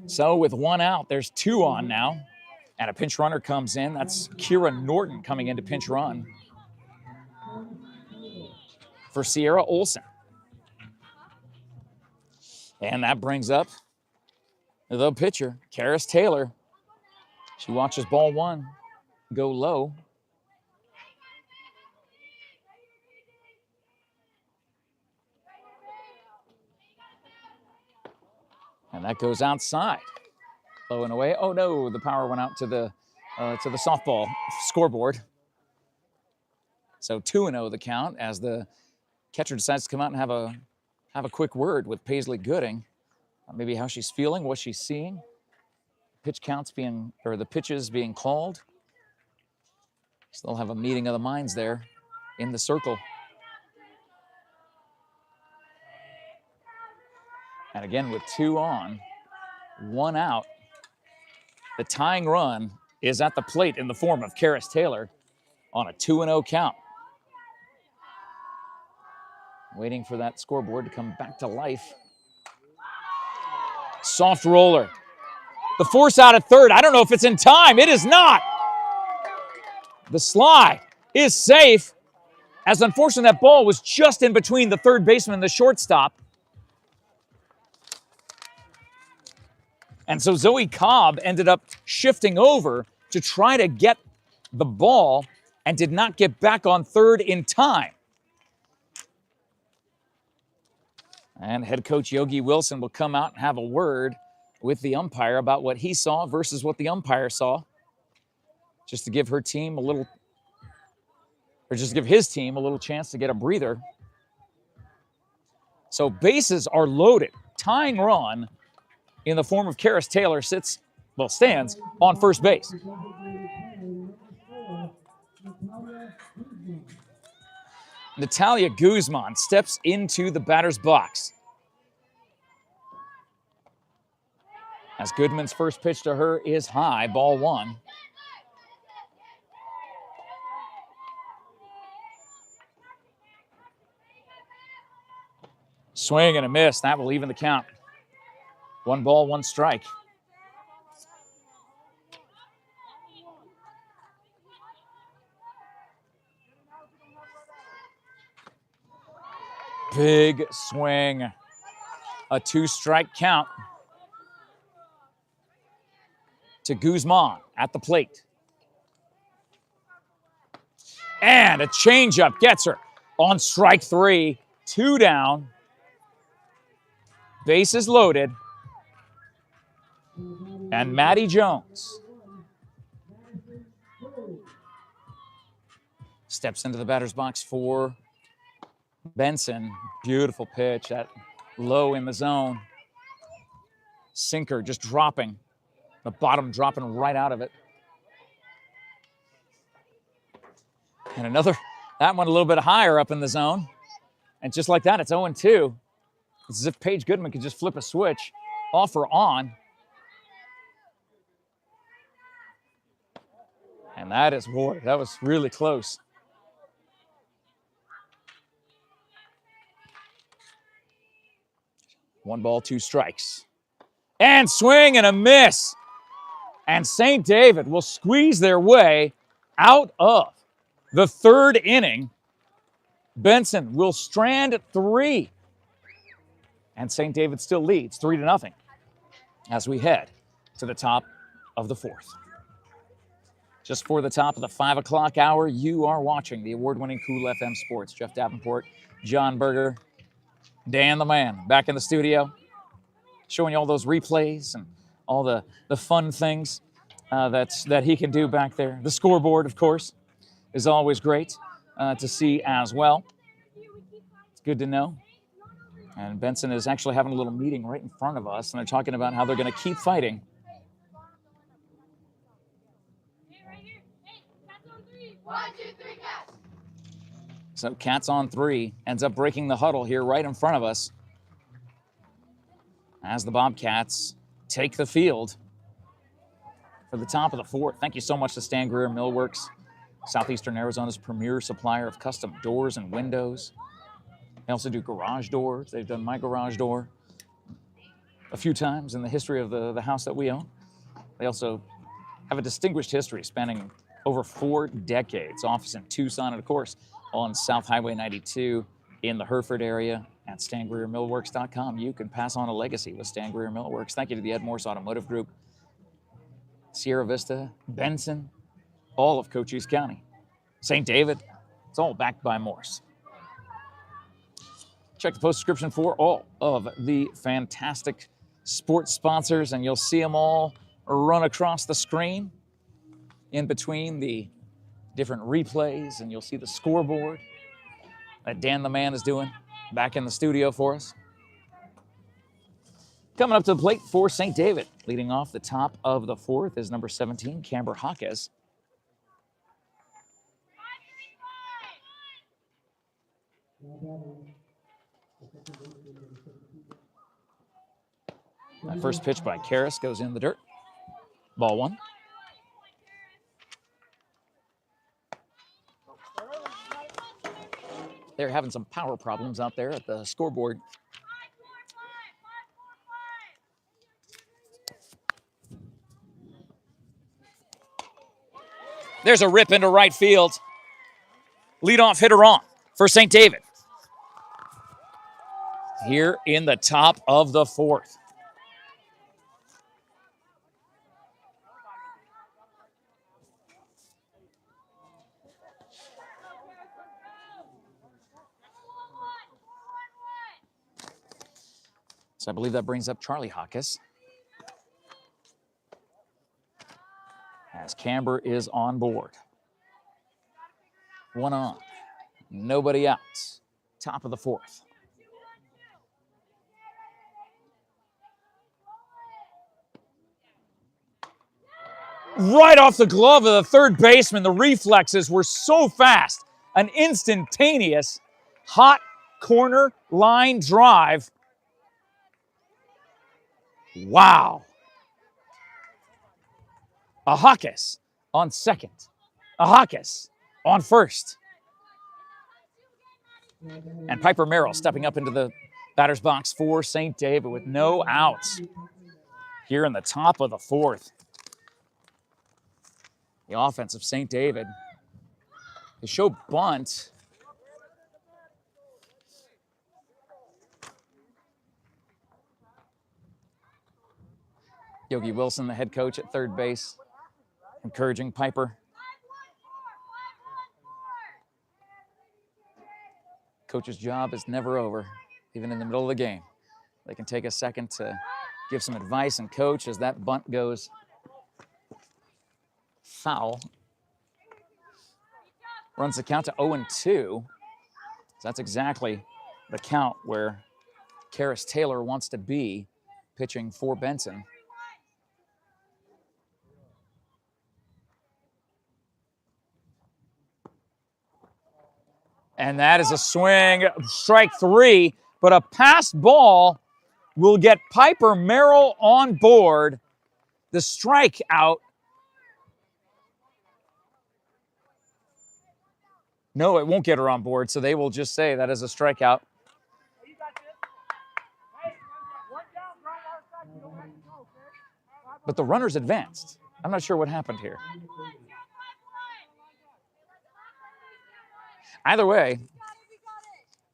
So with 1 out, there's 2 on now, and a pinch runner comes in. That's Kira Norton coming in to pinch run for Sierra Olson. And that brings up the pitcher, Karis Taylor. She watches ball 1 go low. And that goes outside. Low and away. Oh no, the power went out to the softball scoreboard. So 2-0 the count as the catcher decides to come out and have a quick word with Paisley Gooding. Maybe how she's feeling, what she's seeing. Pitch counts being, or the pitches being called. Still have a meeting of the minds there in the circle. And again, with 2 on, 1 out, the tying run is at the plate in the form of Karis Taylor on a 2-0 count. Waiting for that scoreboard to come back to life. Soft roller. The force out at third. I don't know if it's in time. It is not. The slide is safe, as unfortunately that ball was just in between the third baseman and the shortstop. And so Zoe Cobb ended up shifting over to try to get the ball and did not get back on third in time. And head coach Yogi Wilson will come out and have a word with the umpire about what he saw versus what the umpire saw, just to give her team a little, or just give his team a little chance to get a breather. So bases are loaded. Tying run in the form of Karis Taylor stands on first base. Natalia Guzman steps into the batter's box. As Goodman's first pitch to her is high, ball 1. Swing and a miss. That will even the count. 1 ball, 1 strike. Big swing. A 2-strike count to Guzman at the plate. And a changeup gets her on strike 3. 2 down. Bases loaded. And Maddie Jones steps into the batter's box for Benson, beautiful pitch, that low in the zone. Sinker just dropping, the bottom dropping right out of it. And another, that one a little bit higher up in the zone. And just like that, it's 0-2. It's as if Paige Goodman could just flip a switch, off or on. And that is, boy, that was really close. One ball, two strikes. And swing and a miss. And St. David will squeeze their way out of the third inning. Benson will strand 3. And St. David still leads 3-0 as we head to the top of the 4th. Just for the top of the 5 o'clock hour, you are watching the award-winning Cool FM Sports. Jeff Davenport, John Berger, Dan the Man back in the studio, showing you all those replays and all the fun things that he can do back there. The scoreboard, of course, is always great to see as well. It's good to know. And Benson is actually having a little meeting right in front of us, and they're talking about how they're going to keep fighting. So Cats on 3 ends up breaking the huddle here right in front of us as the Bobcats take the field for the top of the 4th. Thank you so much to Stan Greer Millworks, Southeastern Arizona's premier supplier of custom doors and windows. They also do garage doors. They've done my garage door a few times in the history of the house that we own. They also have a distinguished history spanning over 4 decades. Office in Tucson, and of course, on South Highway 92 in the Hereford area at StanGreerMillworks.com. You can pass on a legacy with Stan Greer Millworks. Thank you to the MORSE Automotive Group, Sierra Vista, Benson, all of Cochise County. St. David, it's all backed by MORSE. Check the post description for all of the fantastic sports sponsors, and you'll see them all run across the screen in between the different replays, and you'll see the scoreboard that Dan the Man is doing back in the studio for us. Coming up to the plate for St. David, leading off the top of the 4th is number 17, Camber Hawkes. That first pitch by Karras goes in the dirt. Ball 1. They're having some power problems out there at the scoreboard. There's a rip into right field. Leadoff hitter on for St. David. Here in the top of the 4th. So I believe that brings up Charlie Hawkes. As Camber is on board. 1 on, nobody out. Top of the 4th. Right off the glove of the third baseman, the reflexes were so fast. An instantaneous hot corner line drive. Wow. A Hawkes on second. A Hawkes on first. And Piper Merrill stepping up into the batter's box for St. David with no outs here in the top of the 4th. The offense of St. David. They show bunt. Yogi Wilson, the head coach at third base, encouraging Piper. Coach's job is never over, even in the middle of the game. They can take a second to give some advice and coach as that bunt goes foul. Runs the count to 0-2. So that's exactly the count where Karis Taylor wants to be pitching for Benson. And that is a swing, strike 3, but a passed ball will get Piper Merrill on board. The strikeout. No, it won't get her on board, so they will just say that is a strikeout. But the runner's advanced. I'm not sure what happened here. Either way,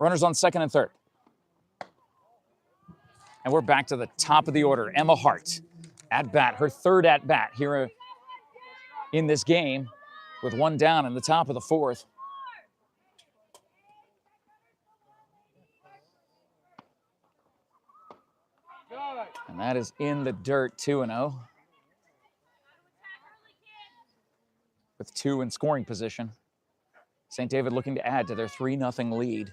runners on second and third. And we're back to the top of the order. Emma Hart at bat, her third at bat here in this game with one down in the top of the fourth. And that is in the dirt, 2-0. With 2 in scoring position. St. David looking to add to their 3-0 lead.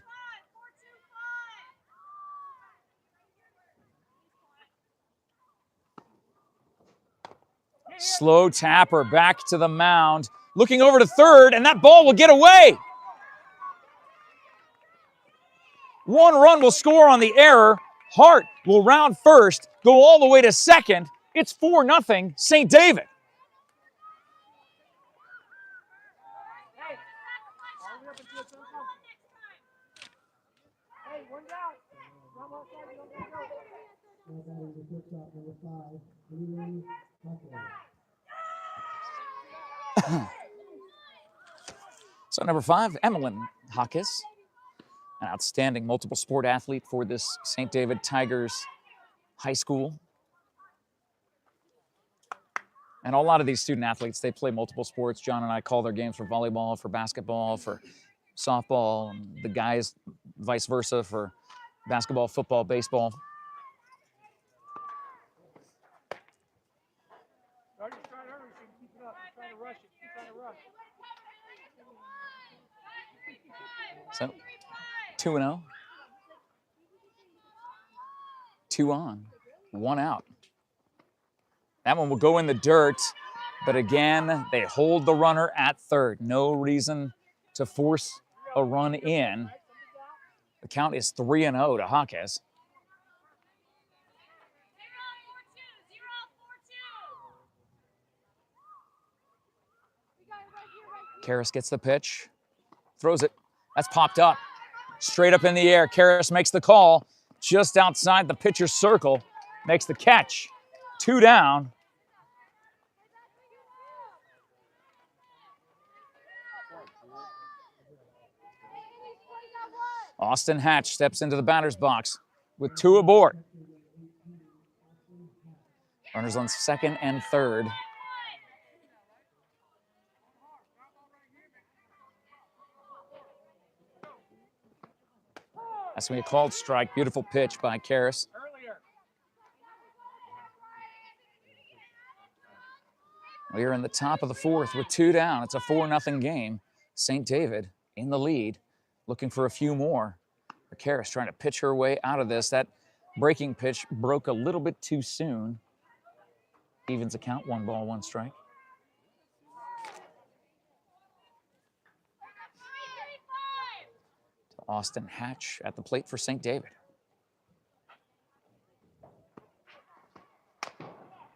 Slow tapper back to the mound. Looking over to third, and that ball will get away. 1 run will score on the error. Hart will round first, go all the way to second. It's 4-0 St. David. So number 5, Emmeline Hawkes, an outstanding multiple sport athlete for this St. David Tigers high school. And a lot of these student athletes, they play multiple sports. John and I call their games for volleyball, for basketball, for softball, and the guys vice versa for basketball, football, baseball. So, 2-0. 2 on, 1 out. That one will go in the dirt, but again, they hold the runner at third. No reason to force a run in. The count is 3-0 to Hawkes. Karis gets the pitch, throws it. That's popped up, straight up in the air. Karis makes the call just outside the pitcher's circle, makes the catch. 2 down. Austin Hatch steps into the batter's box with 2 aboard. Runners on second and third. That's going to be a called strike. Beautiful pitch by Karis. We are in the top of the fourth with 2 down. It's a 4-0 game. St. David in the lead, looking for a few more. Karis trying to pitch her way out of this. That breaking pitch broke a little bit too soon. Evens the count, 1 ball, 1 strike. Austin Hatch at the plate for St. David.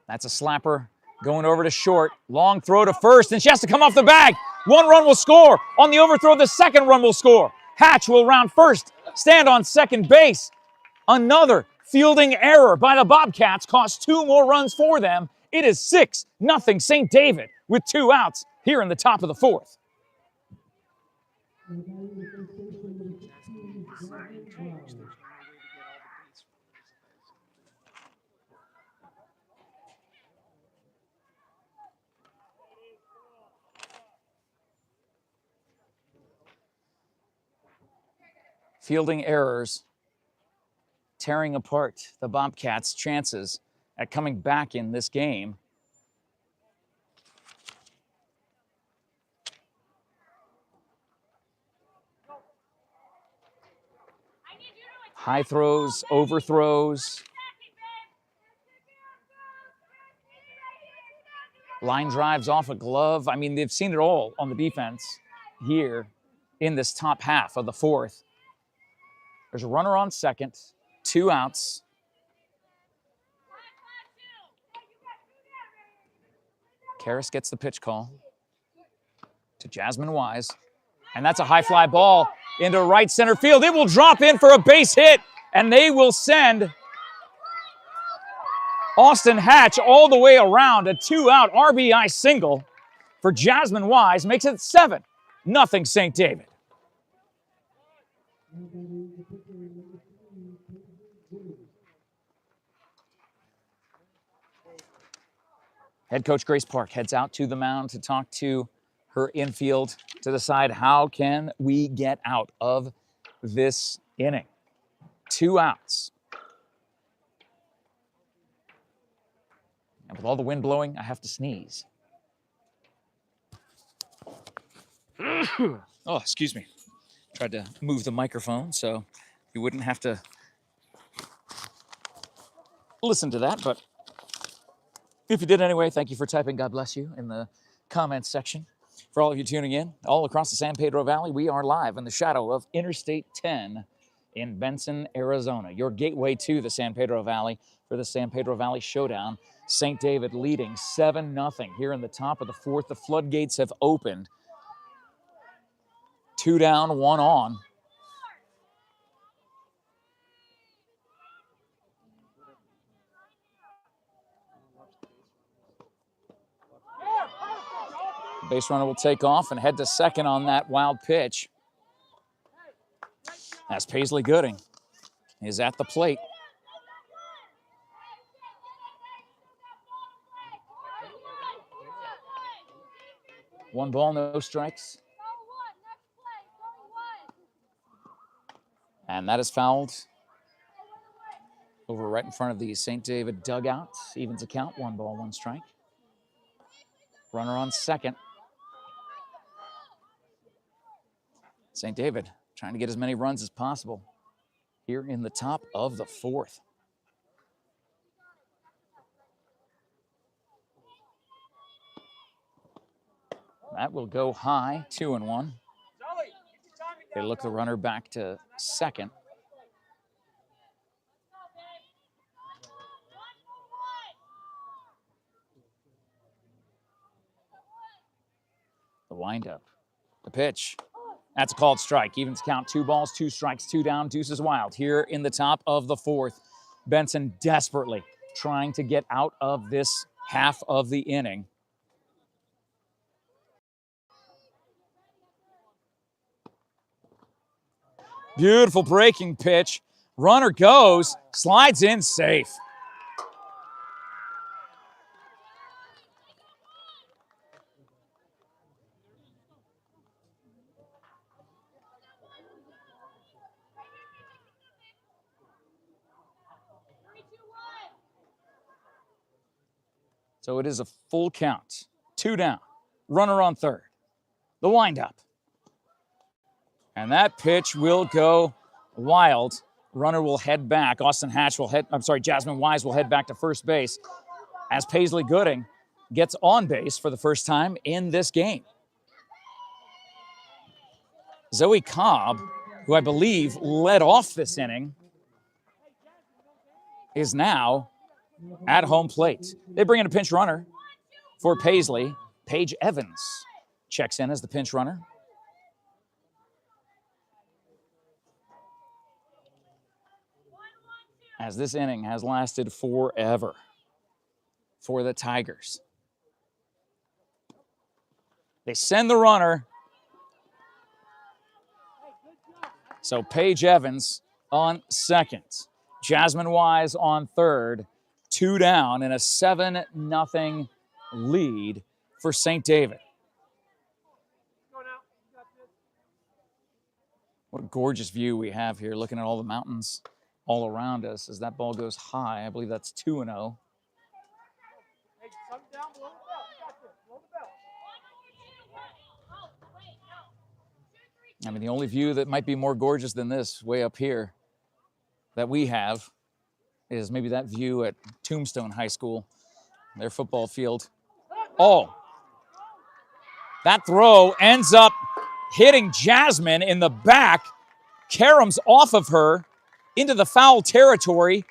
That's a slapper going over to short. Long throw to first, and she has to come off the bag. 1 run will score. On the overthrow, the 2nd run will score. Hatch will round first, stand on second base. Another fielding error by the Bobcats cost 2 more runs for them. It is 6-0 St. David with 2 outs here in the top of the fourth. Fielding errors tearing apart the Bobcats' chances at coming back in this game. High throws, overthrows. Line drives off a glove. I mean, they've seen it all on the defense here in this top half of the fourth. There's a runner on second, 2 outs. Karras gets the pitch call to Jasmine Wise. And that's a high fly ball into right center field. It will drop in for a base hit, and they will send Austin Hatch all the way around. A 2-out RBI single for Jasmine Wise makes it 7-0 St. David. Head coach Grace Park heads out to the mound to talk to her infield to decide how can we get out of this inning. 2 outs. And with all the wind blowing, I have to sneeze. Oh, excuse me. Tried to move the microphone so you wouldn't have to listen to that, but if you did anyway, thank you for typing God bless you in the comments section. For all of you tuning in, all across the San Pedro Valley, we are live in the shadow of Interstate 10 in Benson, Arizona, your gateway to the San Pedro Valley for the San Pedro Valley Showdown. St. David leading 7-0 here in the top of the fourth. The floodgates have opened. 2 down, 1 on. Base runner will take off and head to second on that wild pitch. As Paisley Gooding is at the plate. One ball, no strikes. And that is fouled over right in front of the St. David dugout. Evens the count, 1 ball, 1 strike. Runner on second. St. David trying to get as many runs as possible here in the top of the fourth. That will go high, 2-1. They look the runner back to second. The windup, the pitch. That's a called strike. Evens count, 2 balls, 2 strikes, 2 down. Deuces wild here in the top of the fourth. Benson desperately trying to get out of this half of the inning. Beautiful breaking pitch. Runner goes, slides in safe. So it is a full count. 2 down. Runner on third. The windup. And that pitch will go wild. Runner will head back. Jasmine Wise will head back to first base as Paisley Gooding gets on base for the first time in this game. Zoe Cobb, who I believe led off this inning, is now at home plate. They bring in a pinch runner for Paisley. Paige Evans checks in as the pinch runner. As this inning has lasted forever for the Tigers. They send the runner. So Paige Evans on second. Jasmine Wise on third. 2 down and a 7-0 lead for St. David. What a gorgeous view we have here, looking at all the mountains all around us as that ball goes high. I believe that's 2-0. I mean, the only view that might be more gorgeous than this, way up here, that we have is maybe that view at Tombstone High School, their football field. Oh, that throw ends up hitting Jasmine in the back, caroms off of her into the foul territory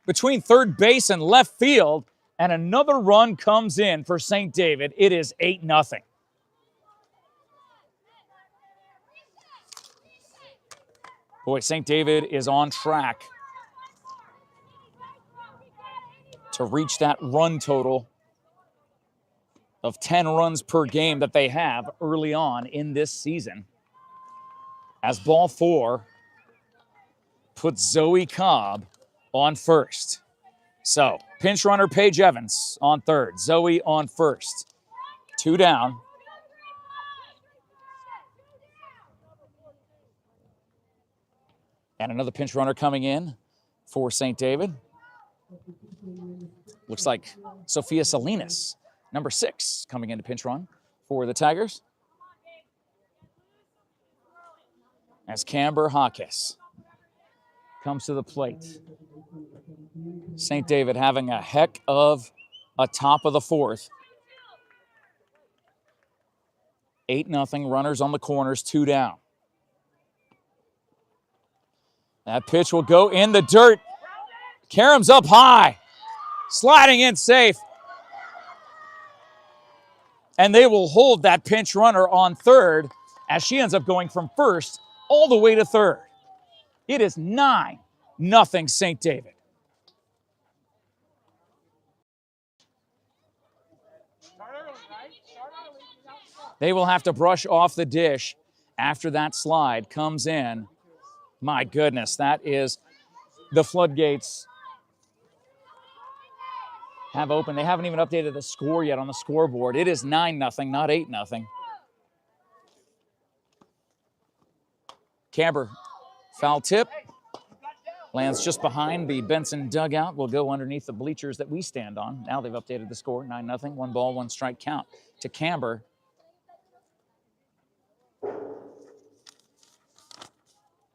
between third base and left field, and another run comes in for St. David. It is 8-0. Boy, St. David is on track to reach that run total of 10 runs per game that they have early on in this season. As ball 4 puts Zoe Cobb on first. So, pinch runner Paige Evans on third, Zoe on first. 2 down. And another pinch runner coming in for St. David. Looks like Sophia Salinas, number 6, coming in to pinch run for the Tigers. As Camber Hawkes comes to the plate. St. David having a heck of a top of the 4th. 8-0, runners on the corners, 2 down. That pitch will go in the dirt. Karem's up high, sliding in safe. And they will hold that pinch runner on third as she ends up going from first all the way to third. It is 9-0 St. David. They will have to brush off the dish after that slide comes in. My goodness, that is the floodgates have opened. They haven't even updated the score yet on the scoreboard. It is 9-0, not 8-0. Camber, foul tip. Lands just behind the Benson dugout. Will go underneath the bleachers that we stand on. Now they've updated the score, 9-0. 1 ball, 1 strike count to Camber.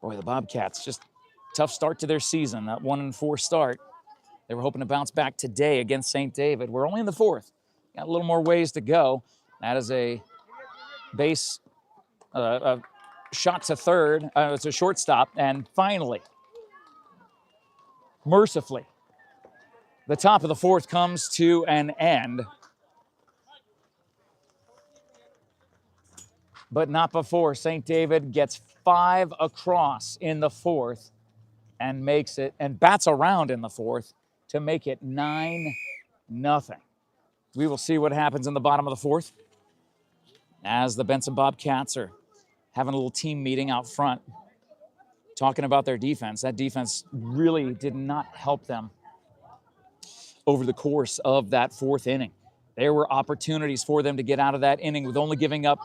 Boy, the Bobcats, just tough start to their season, that 1-4 start. They were hoping to bounce back today against St. David. We're only in the 4th. Got a little more ways to go. That is a base, a shot to third. It's a shortstop. And finally, mercifully, the top of the 4th comes to an end. But not before St. David gets 5 across in the 4th and makes it, and bats around in the 4th to make it 9-0. We will see what happens in the bottom of the 4th as the Benson Bobcats are having a little team meeting out front, talking about their defense. That defense really did not help them over the course of that 4th inning. There were opportunities for them to get out of that inning with only giving up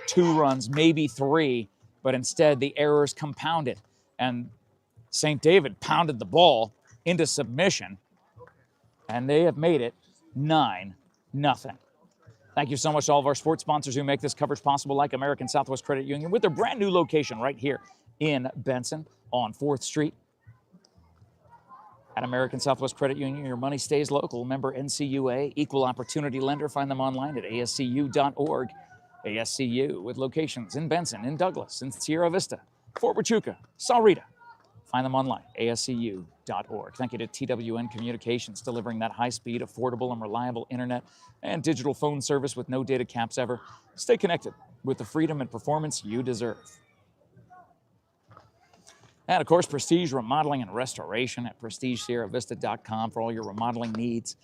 2 runs, maybe 3, but instead the errors compounded. And St. David pounded the ball into submission, and they have made it 9-0. Thank you so much to all of our sports sponsors who make this coverage possible, like American Southwest Credit Union, with their brand new location right here in Benson on 4th Street. At American Southwest Credit Union, your money stays local. Member NCUA, equal opportunity lender. Find them online at ascu.org. ASCU, with locations in Benson, in Douglas, in Sierra Vista, Fort Huachuca, Sahuarita. Find them online, ascu.org. Thank you to TWN Communications, delivering that high-speed, affordable, and reliable internet and digital phone service with no data caps ever. Stay connected with the freedom and performance you deserve. And, of course, Prestige Remodeling and Restoration at prestigesierravista.com for all your remodeling needs.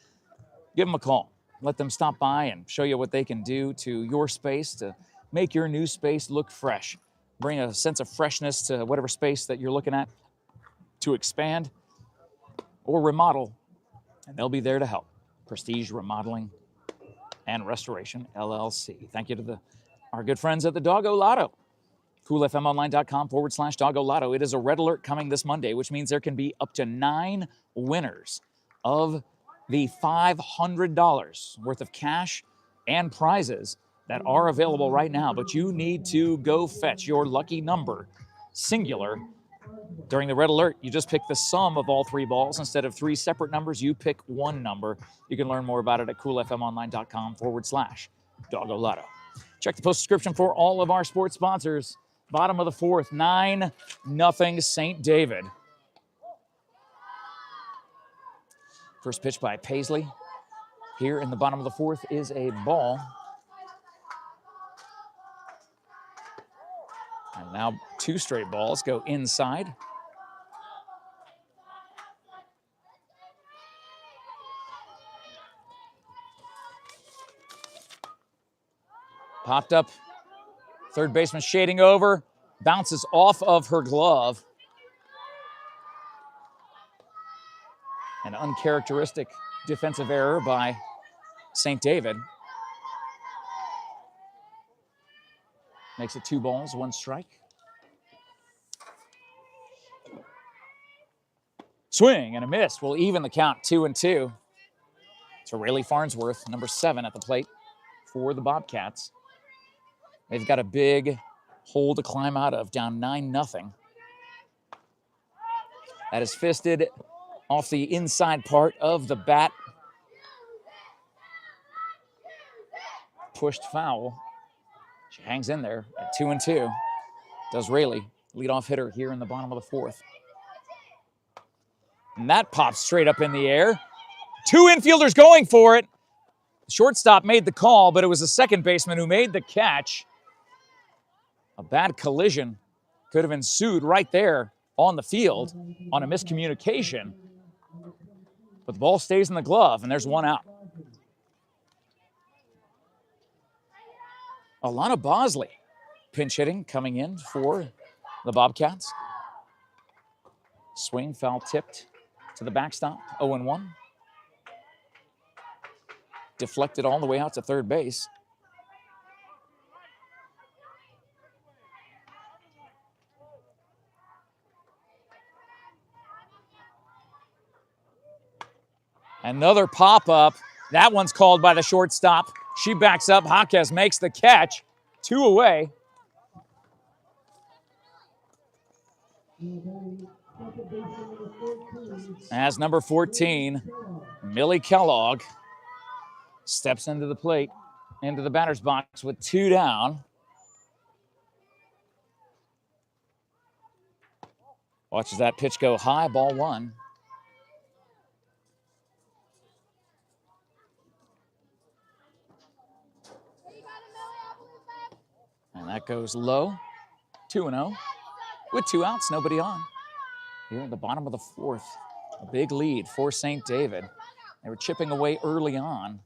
Give them a call. Let them stop by and show you what they can do to your space to make your new space look fresh. Bring a sense of freshness to whatever space that you're looking at to expand or remodel, and they'll be there to help. Prestige Remodeling and Restoration, LLC. Thank you to our good friends at the Doggo Lotto. CoolFMOnline.com/Doggo Lotto. It is a red alert coming this Monday, which means there can be up to 9 winners of the $500 worth of cash and prizes that are available right now. But you need to go fetch your lucky number, singular, During the red alert, you just pick the sum of all 3 balls. Instead of 3 separate numbers, you pick 1 number. You can learn more about it at coolfmonline.com/Doggo Lotto. Check the post description for all of our sports sponsors. Bottom of the 4th, 9-0 St. David. First pitch by Paisley. Here in the bottom of the 4th is a ball. And now 2 straight balls go inside. Popped up. Third baseman shading over. Bounces off of her glove. An uncharacteristic defensive error by St. David. Makes it 2 balls, 1 strike. Swing and a miss will even the count, 2-2. To Rayleigh Farnsworth, number 7 at the plate for the Bobcats. They've got a big hole to climb out of, down 9-0. That is fisted off the inside part of the bat. Pushed foul. She hangs in there at 2-2. Does Rayleigh, leadoff hitter here in the bottom of the 4th. And that pops straight up in the air. 2 infielders going for it. The shortstop made the call, but it was the second baseman who made the catch. A bad collision could have ensued right there on the field on a miscommunication. But the ball stays in the glove, and there's 1 out. Alana Bosley, pinch hitting, coming in for the Bobcats. Swing, foul tipped to the backstop, 0-1. Deflected all the way out to third base. Another pop-up. That one's called by the shortstop. She backs up. Jaquez makes the catch. 2 away. As number 14, Millie Kellogg, steps into the plate, into the batter's box with 2 down. Watches that pitch go high, ball 1. And that goes low, 2-0. With 2 outs, nobody on. Here at the bottom of the 4th, a big lead for St. David. They were chipping away early on,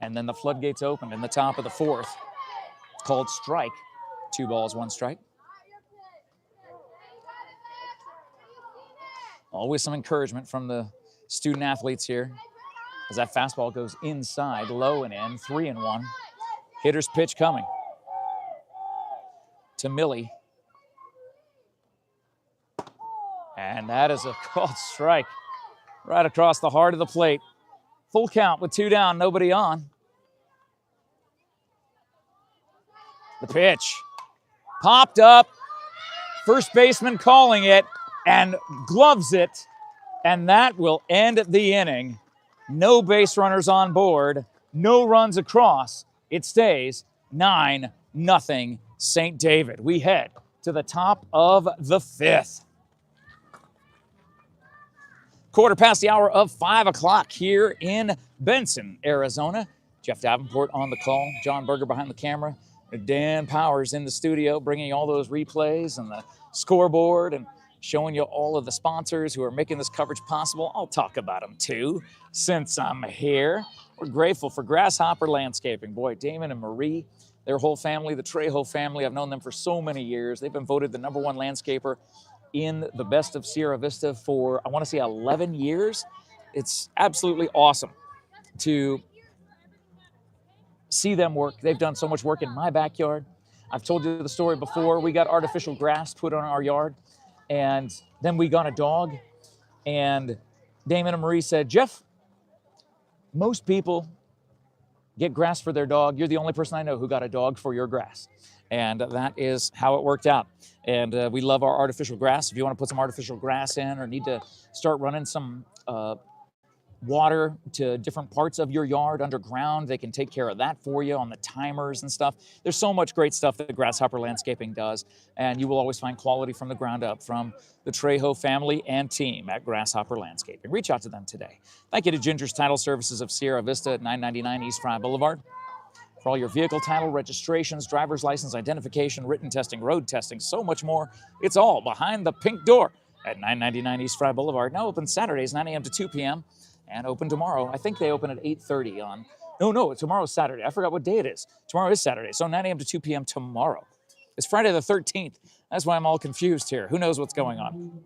and then the floodgates opened in the top of the 4th. It's called strike. 2 balls, 1 strike. Always some encouragement from the student athletes here as that fastball goes inside, low and in, 3-1. Hitter's pitch coming to Millie. And that is a called strike right across the heart of the plate. Full count with 2 down, nobody on. The pitch popped up. First baseman calling it and gloves it. And that will end the inning. No base runners on board. No runs across. It stays 9-0 St. David. We head to the top of the 5th. Quarter past the hour of 5 o'clock here in Benson, Arizona. Jeff Davenport on the call. John Berger behind the camera. Dan Powers in the studio bringing all those replays and the scoreboard and showing you all of the sponsors who are making this coverage possible. I'll talk about them too since I'm here. We're grateful for Grasshopper Landscaping. Boy, Damon and Marie, their whole family, the Trejo family, I've known them for so many years. They've been voted the #1 landscaper in the Best of Sierra Vista for, I want to say, 11 years. It's absolutely awesome to see them work. They've done so much work in my backyard. I've told you the story before. We got artificial grass put on our yard, and then we got a dog, and Damon and Marie said, Jeff, most people get grass for their dog. You're the only person I know who got a dog for your grass. And that is how it worked out. And we love our artificial grass. If you want to put some artificial grass in or need to start running some water to different parts of your yard underground, they can take care of that for you on the timers and stuff. There's so much great stuff that Grasshopper Landscaping does, and you will always find quality from the ground up from the Trejo family and team at Grasshopper Landscaping. Reach out to them today. Thank you to Ginger's Title Services of Sierra Vista at 999 East Fry Boulevard. For all your vehicle title registrations, driver's license identification, written testing, road testing, so much more, it's all behind the pink door at 999 East Fry Boulevard. Now open Saturdays, 9 a.m. to 2 p.m. and open tomorrow. I think they open at 8:30 on, no, tomorrow's Saturday. I forgot what day it is. Tomorrow is Saturday, so 9 a.m. to 2 p.m. tomorrow. It's Friday the 13th. That's why I'm all confused here. Who knows what's going on?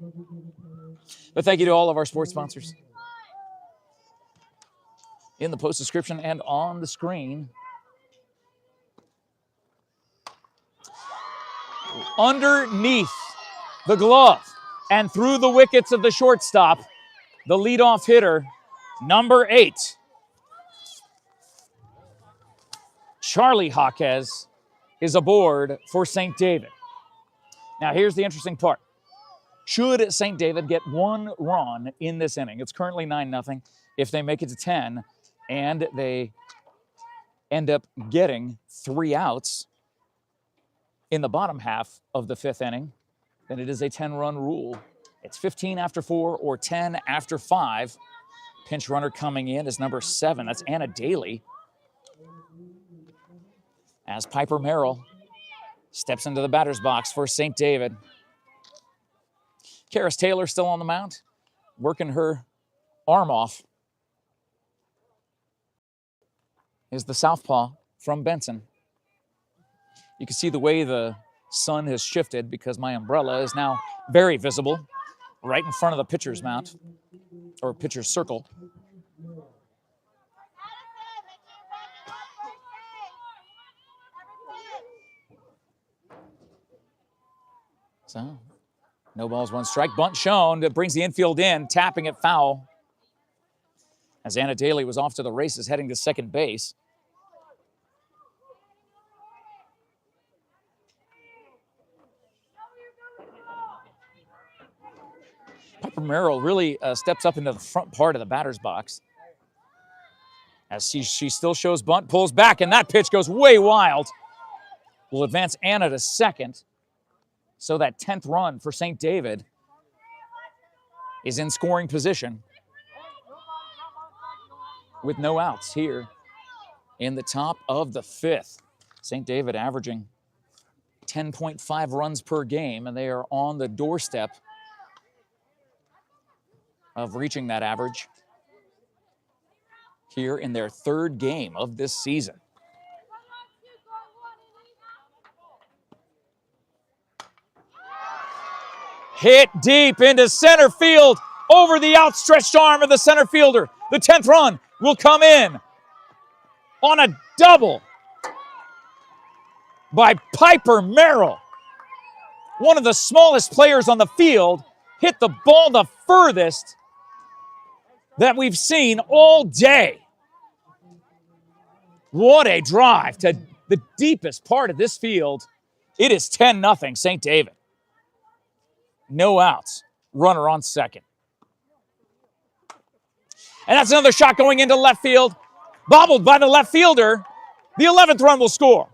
But thank you to all of our sports sponsors in the post description and on the screen. Underneath the glove and through the wickets of the shortstop, the leadoff hitter, number 8, Charlie Jaquez, is aboard for St. David. Now, here's the interesting part. Should St. David get 1 run in this inning, it's currently 9-0. If they make it to 10 and they end up getting 3 outs in the bottom half of the 5th inning, then it is a 10-run rule. It's 15 after 4 or 10 after 5. Pinch runner coming in is number 7. That's Anna Daly. As Piper Merrill steps into the batter's box for St. David. Karis Taylor still on the mound, working her arm off. Is the southpaw from Benson. You can see the way the sun has shifted because my umbrella is now very visible right in front of the pitcher's mount, or pitcher's circle. So, no balls, 1 strike. Bunt shown. That brings the infield in, tapping it foul. As Anna Daly was off to the races, heading to second base. Piper Merrill really steps up into the front part of the batter's box. As she still shows bunt, pulls back, and that pitch goes way wild. Will advance Anna to second. So that 10th run for St. David is in scoring position with no outs here in the top of the 5th. St. David averaging 10.5 runs per game, and they are on the doorstep of reaching that average here in their 3rd game of this season. Hit deep into center field, over the outstretched arm of the center fielder. The 10th run will come in on a double by Piper Merrill. One of the smallest players on the field hit the ball the furthest that we've seen all day. What a drive to the deepest part of this field. It is 10-0 St. David. No outs. Runner on second. And that's another shot going into left field. Bobbled by the left fielder. The 11th run will score.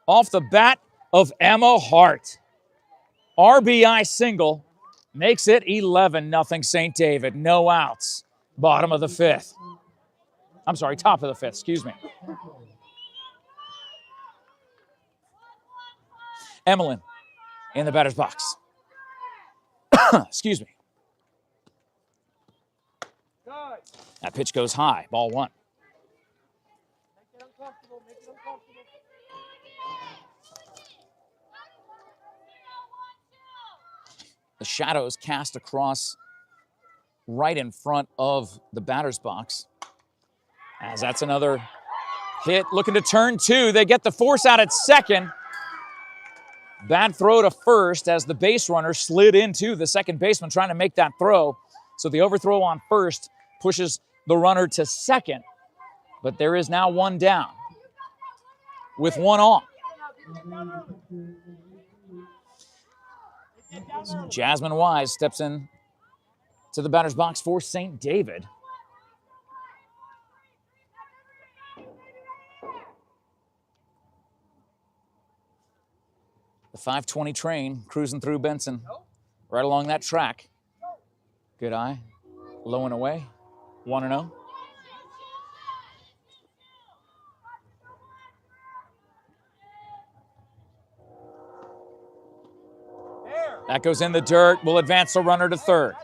Off the bat of Emma Hart. RBI single makes it 11-0 St. David. No outs. Bottom of the 5th. I'm sorry, top of the 5th, excuse me. Emmeline in the batter's box. Excuse me. That pitch goes high. Ball 1. The shadows cast across right in front of the batter's box. As that's another hit. Looking to turn 2. They get the force out at second. Bad throw to first as the base runner slid into the second baseman trying to make that throw. So the overthrow on first pushes the runner to second. But there is now 1 down. with one on. So Jasmine Wise steps in to the batter's box for St. David. The 520 train cruising through Benson, right along that track. Good eye, low and away, 1-0. That goes in the dirt. Will advance the runner to third.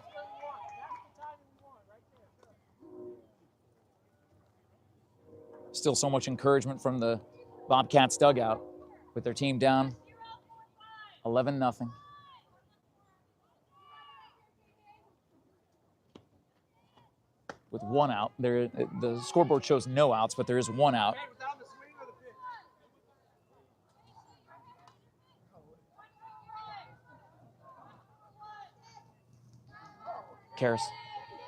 Still so much encouragement from the Bobcats dugout with their team down 11-0. With one out. The scoreboard shows no outs, but there is one out. Karras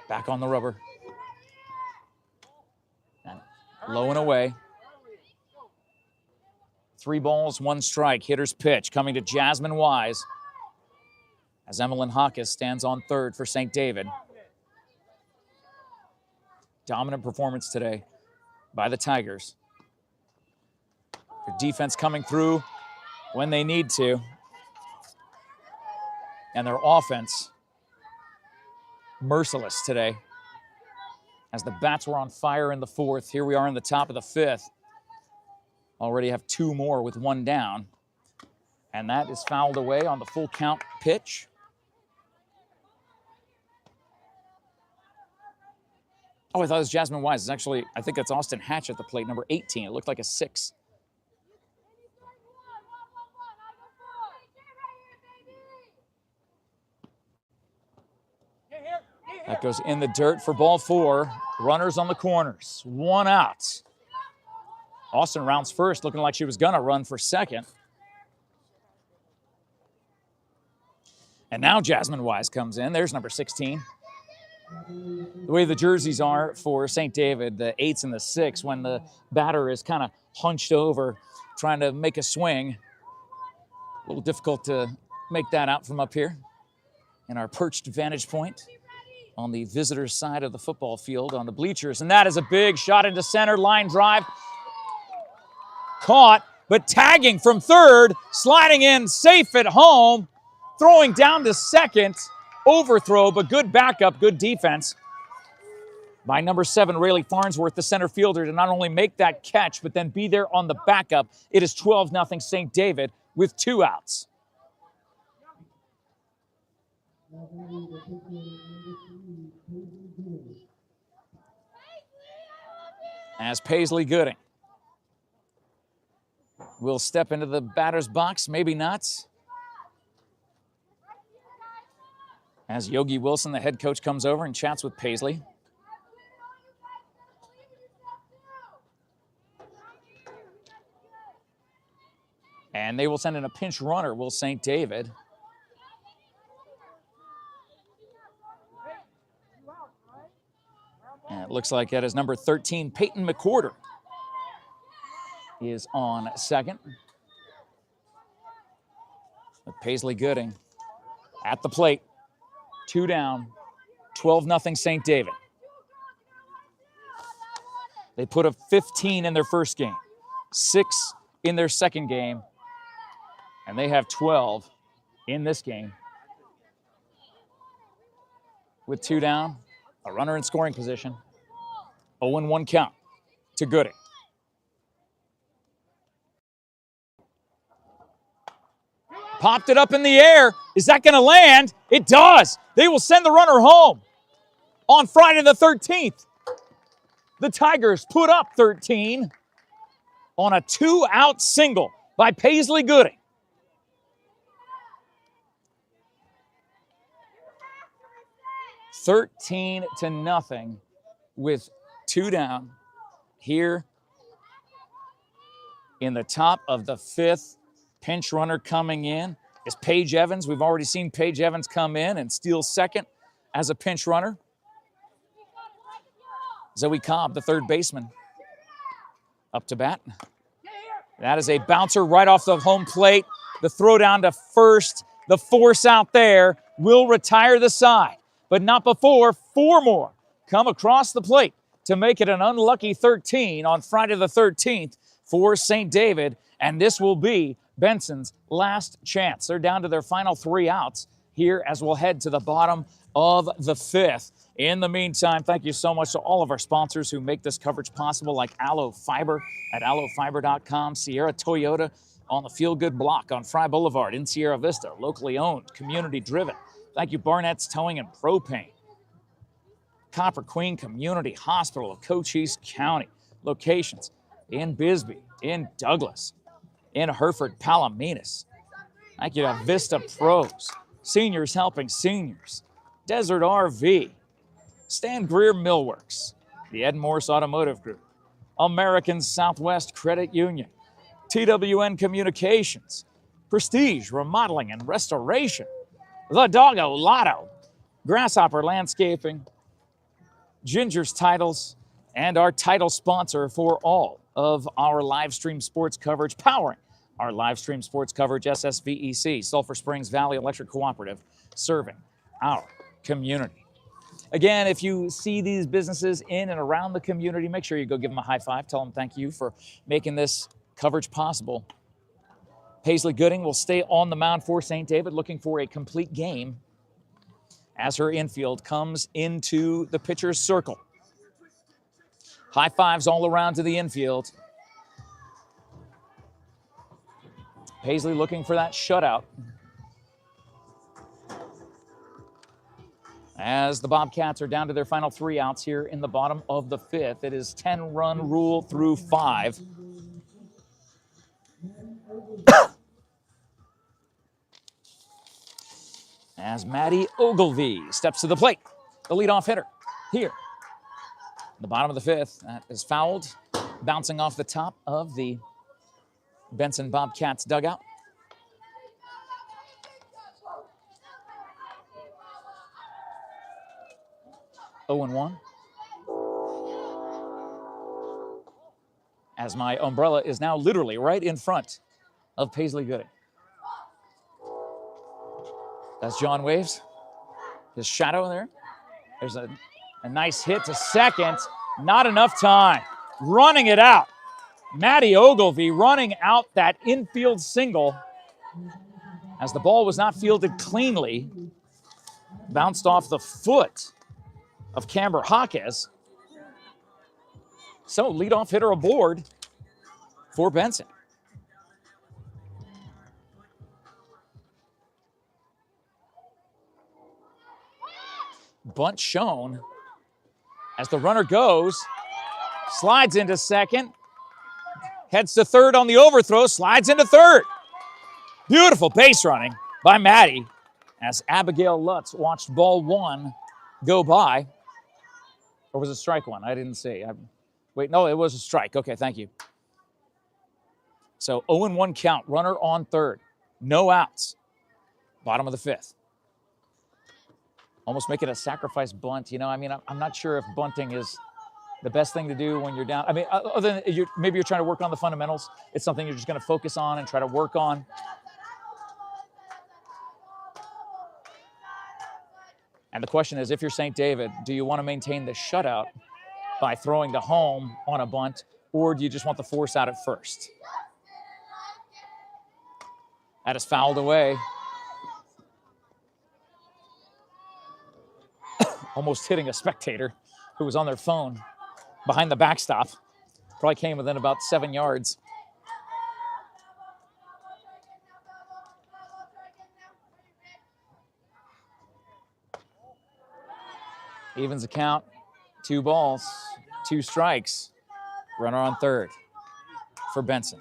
back on the rubber. And low and away. 3 balls, 1 strike. Hitter's pitch coming to Jasmine Wise as Emmeline Hawkes stands on third for St. David. Dominant performance today by the Tigers. Their defense coming through when they need to. And their offense merciless today as the bats were on fire in the 4th. Here we are in the top of the 5th. Already have 2 more with 1 down. And that is fouled away on the full count pitch. Oh, I thought it was Jasmine Wise. It's actually, I think that's Austin Hatch at the plate, number 18. It looked like a 6. That goes in the dirt for ball 4. Runners on the corners. 1 out. Austin rounds first, looking like she was going to run for second. And now Jasmine Wise comes in. There's number 16. The way the jerseys are for St. David, the 8s and the 6, when the batter is kind of hunched over trying to make a swing. A little difficult to make that out from up here in our perched vantage point on the visitor's side of the football field on the bleachers. And that is a big shot into center, line drive. Caught, but tagging from third, sliding in safe at home, throwing down to second. Overthrow, but good backup, good defense by number 7, Rayleigh Farnsworth, the center fielder, to not only make that catch, but then be there on the backup. It is 12-0 St. David with 2 outs. As Paisley Gooding will step into the batter's box, maybe not. As Yogi Wilson, the head coach, comes over and chats with Paisley. And they will send in a pinch runner, will St. David. And it looks like that is number 13, Peyton McWhorter, is on second. With Paisley Gooding at the plate. 2 down, 12-0 St. David. They put up 15 in their first game, 6 in their second game, and they have 12 in this game. With 2 down, a runner in scoring position, 0-1 count to Gooding. Popped it up in the air. Is that going to land? It does. They will send the runner home on Friday the 13th. The Tigers put up 13 on a 2-out single by Paisley Gooding. (13-0) with 2 down here in the top of the 5th. Pinch runner coming in is Paige Evans. We've already seen Paige Evans come in and steal second as a pinch runner. Zoe Cobb, the third baseman, up to bat. That is a bouncer right off the home plate. The throw down to first. The force out there will retire the side, but not before 4 more come across the plate to make it an unlucky 13 on Friday the 13th for St. David, and this will be Benson's last chance. They're down to their final 3 outs here as we'll head to the bottom of the 5th. In the meantime, thank you so much to all of our sponsors who make this coverage possible, like Aloe Fiber at aloefiber.com, Sierra Toyota on the Feel Good Block on Fry Boulevard in Sierra Vista, locally owned, community driven. Thank you, Barnett's Towing and Propane. Copper Queen Community Hospital of Cochise County. Locations in Bisbee, in Douglas, in Hereford, Palominas. Thank you to Vista Pros, Seniors Helping Seniors, Desert RV, Stan Greer Millworks, the MORSE Automotive Group, American Southwest Credit Union, TWN Communications, Prestige Remodeling and Restoration, The Doggo Lotto, Grasshopper Landscaping, Ginger's Titles, and our title sponsor for all of our live stream sports coverage, powering our live stream sports coverage, SSVEC, Sulphur Springs Valley Electric Cooperative, serving our community. Again, if you see these businesses in and around the community, make sure you go give them a high five. Tell them thank you for making this coverage possible. Paisley Gooding will stay on the mound for St. David, looking for a complete game as her infield comes into the pitcher's circle. High fives all around to the infield. Paisley looking for that shutout. As the Bobcats are down to their final 3 outs here in the bottom of the 5th. It is 10-run rule through 5. As Maddie Ogilvie steps to the plate, the leadoff hitter here. The bottom of the 5th, that is fouled, bouncing off the top of the Benson Bobcats dugout. Oh and 1. As my umbrella is now literally right in front of Paisley Gooding. That's John Waves. His shadow there. There's a nice hit to second. Not enough time. Running it out. Maddie Ogilvie running out that infield single as the ball was not fielded cleanly. Bounced off the foot of Camber Hawkes. So leadoff hitter aboard for Benson. Bunt shown as the runner goes, slides into second, heads to third on the overthrow, slides into third. Beautiful base running by Maddie as Abigail Lutz watched ball 1 go by. Or was it strike 1? I didn't see. Wait, no, it was a strike. Okay, thank you. So 0-1 count, runner on third. No outs. Bottom of the 5th. Almost make it a sacrifice bunt. You know, I mean, I'm not sure if bunting is the best thing to do when you're down. I mean, other than maybe you're trying to work on the fundamentals. It's something you're just going to focus on and try to work on. And the question is, if you're St. David, do you want to maintain the shutout by throwing to home on a bunt, or do you just want the force out at first? That is fouled away. Almost hitting a spectator who was on their phone behind the backstop. Probably came within about 7 yards. Evens the count. 2 balls, 2 strikes. Runner on third for Benson.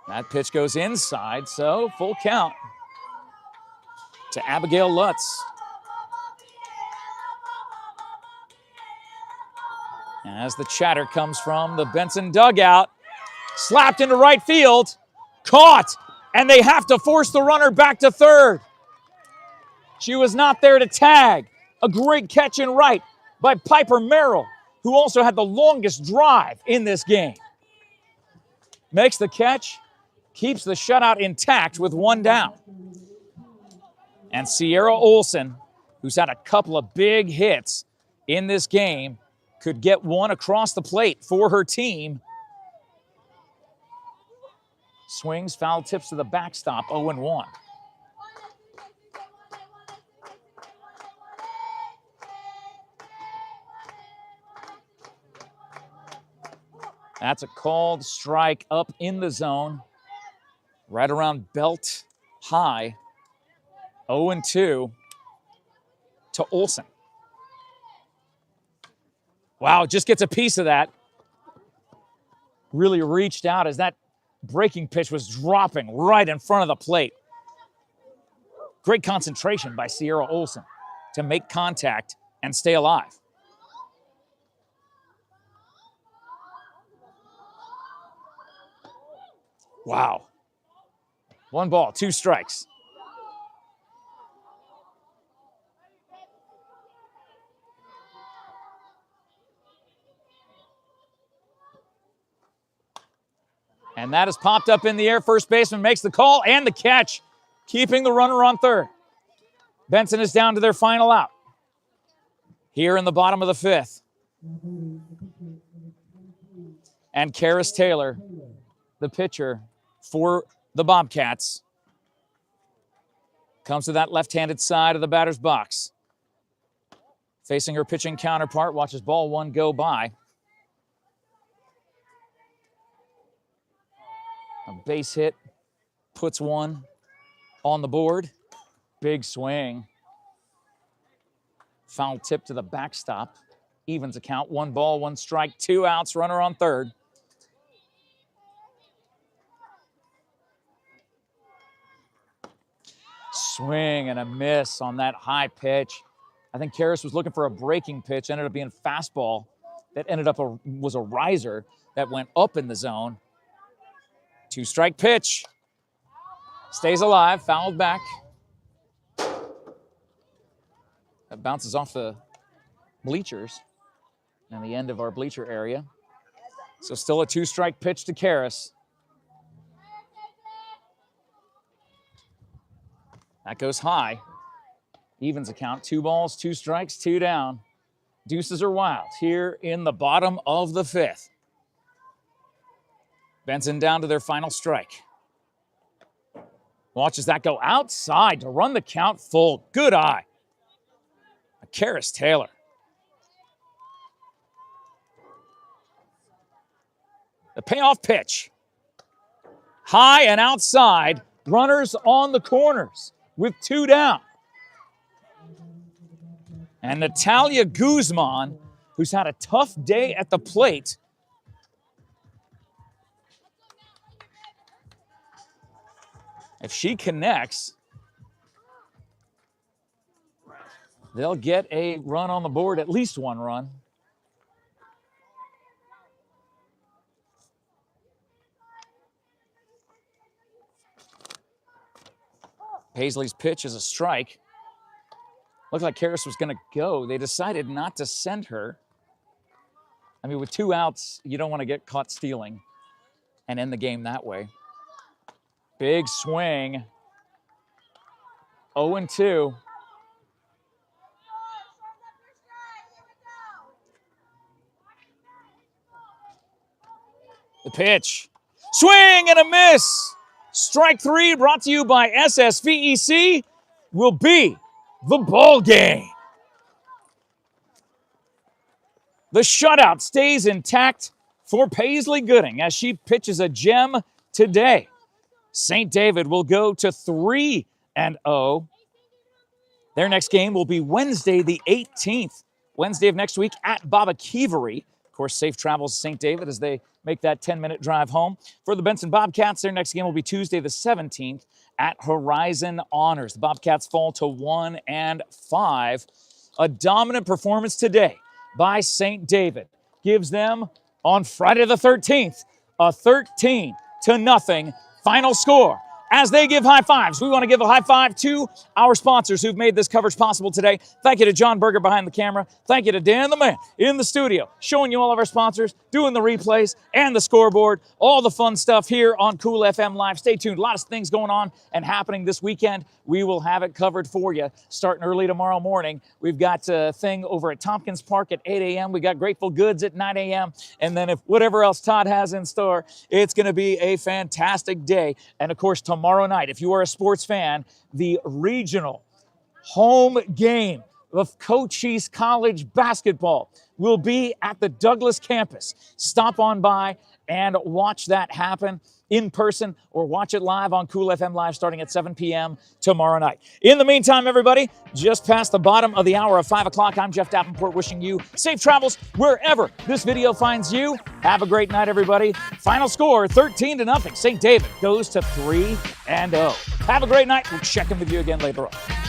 That pitch goes inside, so full count to Abigail Lutz. As the chatter comes from the Benson dugout, slapped into right field, caught, and they have to force the runner back to third. She was not there to tag. A great catch in right by Piper Merrill. who also had the longest drive in this game. Makes the catch, keeps the shutout intact with one down. And Sierra Olson, who's had a couple of big hits in this game, could get one across the plate for her team. Swings, foul tips to the backstop, 0-1. That's a called strike up in the zone, right around belt high. 0-2 to Olson. Wow, just gets a piece of that. Really reached out as that breaking pitch was dropping right in front of the plate. Great concentration by Sierra Olson to make contact and stay alive. Wow. 1 ball, 2 strikes. And that is popped up in the air. First baseman makes the call and the catch, keeping the runner on third. Benson is down to their final out here in the bottom of the 5th. And Karis Taylor, the pitcher for the Bobcats, comes to that left-handed side of the batter's box. Facing her pitching counterpart, watches ball 1 go by. A base hit puts 1 on the board. Big swing. Foul tip to the backstop. Evens a count. 1 ball, 1 strike, 2 outs, runner on third. Swing and a miss on that high pitch. I think Karis was looking for a breaking pitch. Ended up being a fastball that was a riser that went up in the zone. 2-strike pitch. Stays alive, fouled back. That bounces off the bleachers and the end of our bleacher area. So still a 2-strike pitch to Karis. That goes high. Evens a count. 2 balls, 2 strikes, 2 down. Deuces are wild here in the bottom of the 5th. Benson down to their final strike. Watches that go outside to run the count full. Good eye. Karis Taylor. The payoff pitch. High and outside. Runners on the corners with 2 down. And Natalia Guzman, who's had a tough day at the plate, if she connects, they'll get a run on the board, at least 1 run. Paisley's pitch is a strike. Looked like Karis was going to go. They decided not to send her. I mean, with 2 outs, you don't want to get caught stealing and end the game that way. Big swing. 0-2. The pitch. Swing and a miss. Strike 3 brought to you by SSVEC will be the ball game. The shutout stays intact for Paisley Gooding as she pitches a gem today. St. David will go to 3-0. Their next game will be Wednesday the 18th, Wednesday of next week at Babakeevery. Of course, safe travels to St. David as they make that 10-minute drive home. For the Benson Bobcats, their next game will be Tuesday the 17th at Horizon Honors. The Bobcats fall to 1-5. A dominant performance today by St. David gives them, on Friday the 13th, a 13-0 final score as they give high fives, we want to give a high five to our sponsors who've made this coverage possible today. Thank you to John Berger behind the camera. Thank you to Dan the Man in the studio, showing you all of our sponsors, doing the replays and the scoreboard, all the fun stuff here on Cool FM Live. Stay tuned. A lot of things going on and happening this weekend. We will have it covered for you starting early tomorrow morning. We've got a thing over at Tompkins Park at 8 a.m. We got Grateful Goods at 9 a.m. And then if whatever else Todd has in store, it's going to be a fantastic day. And of course, tomorrow night, if you are a sports fan, the regional home game of COCHISE College basketball will be at the Douglas campus. Stop on by and watch that happen in person or watch it live on Cool FM Live starting at 7 p.m. tomorrow night. In the meantime, everybody, just past the bottom of the hour of 5 o'clock, I'm Jeff Davenport wishing you safe travels wherever this video finds you. Have a great night, everybody. Final score, 13-0. St. David goes to 3-0. Have a great night. We'll check in with you again later on.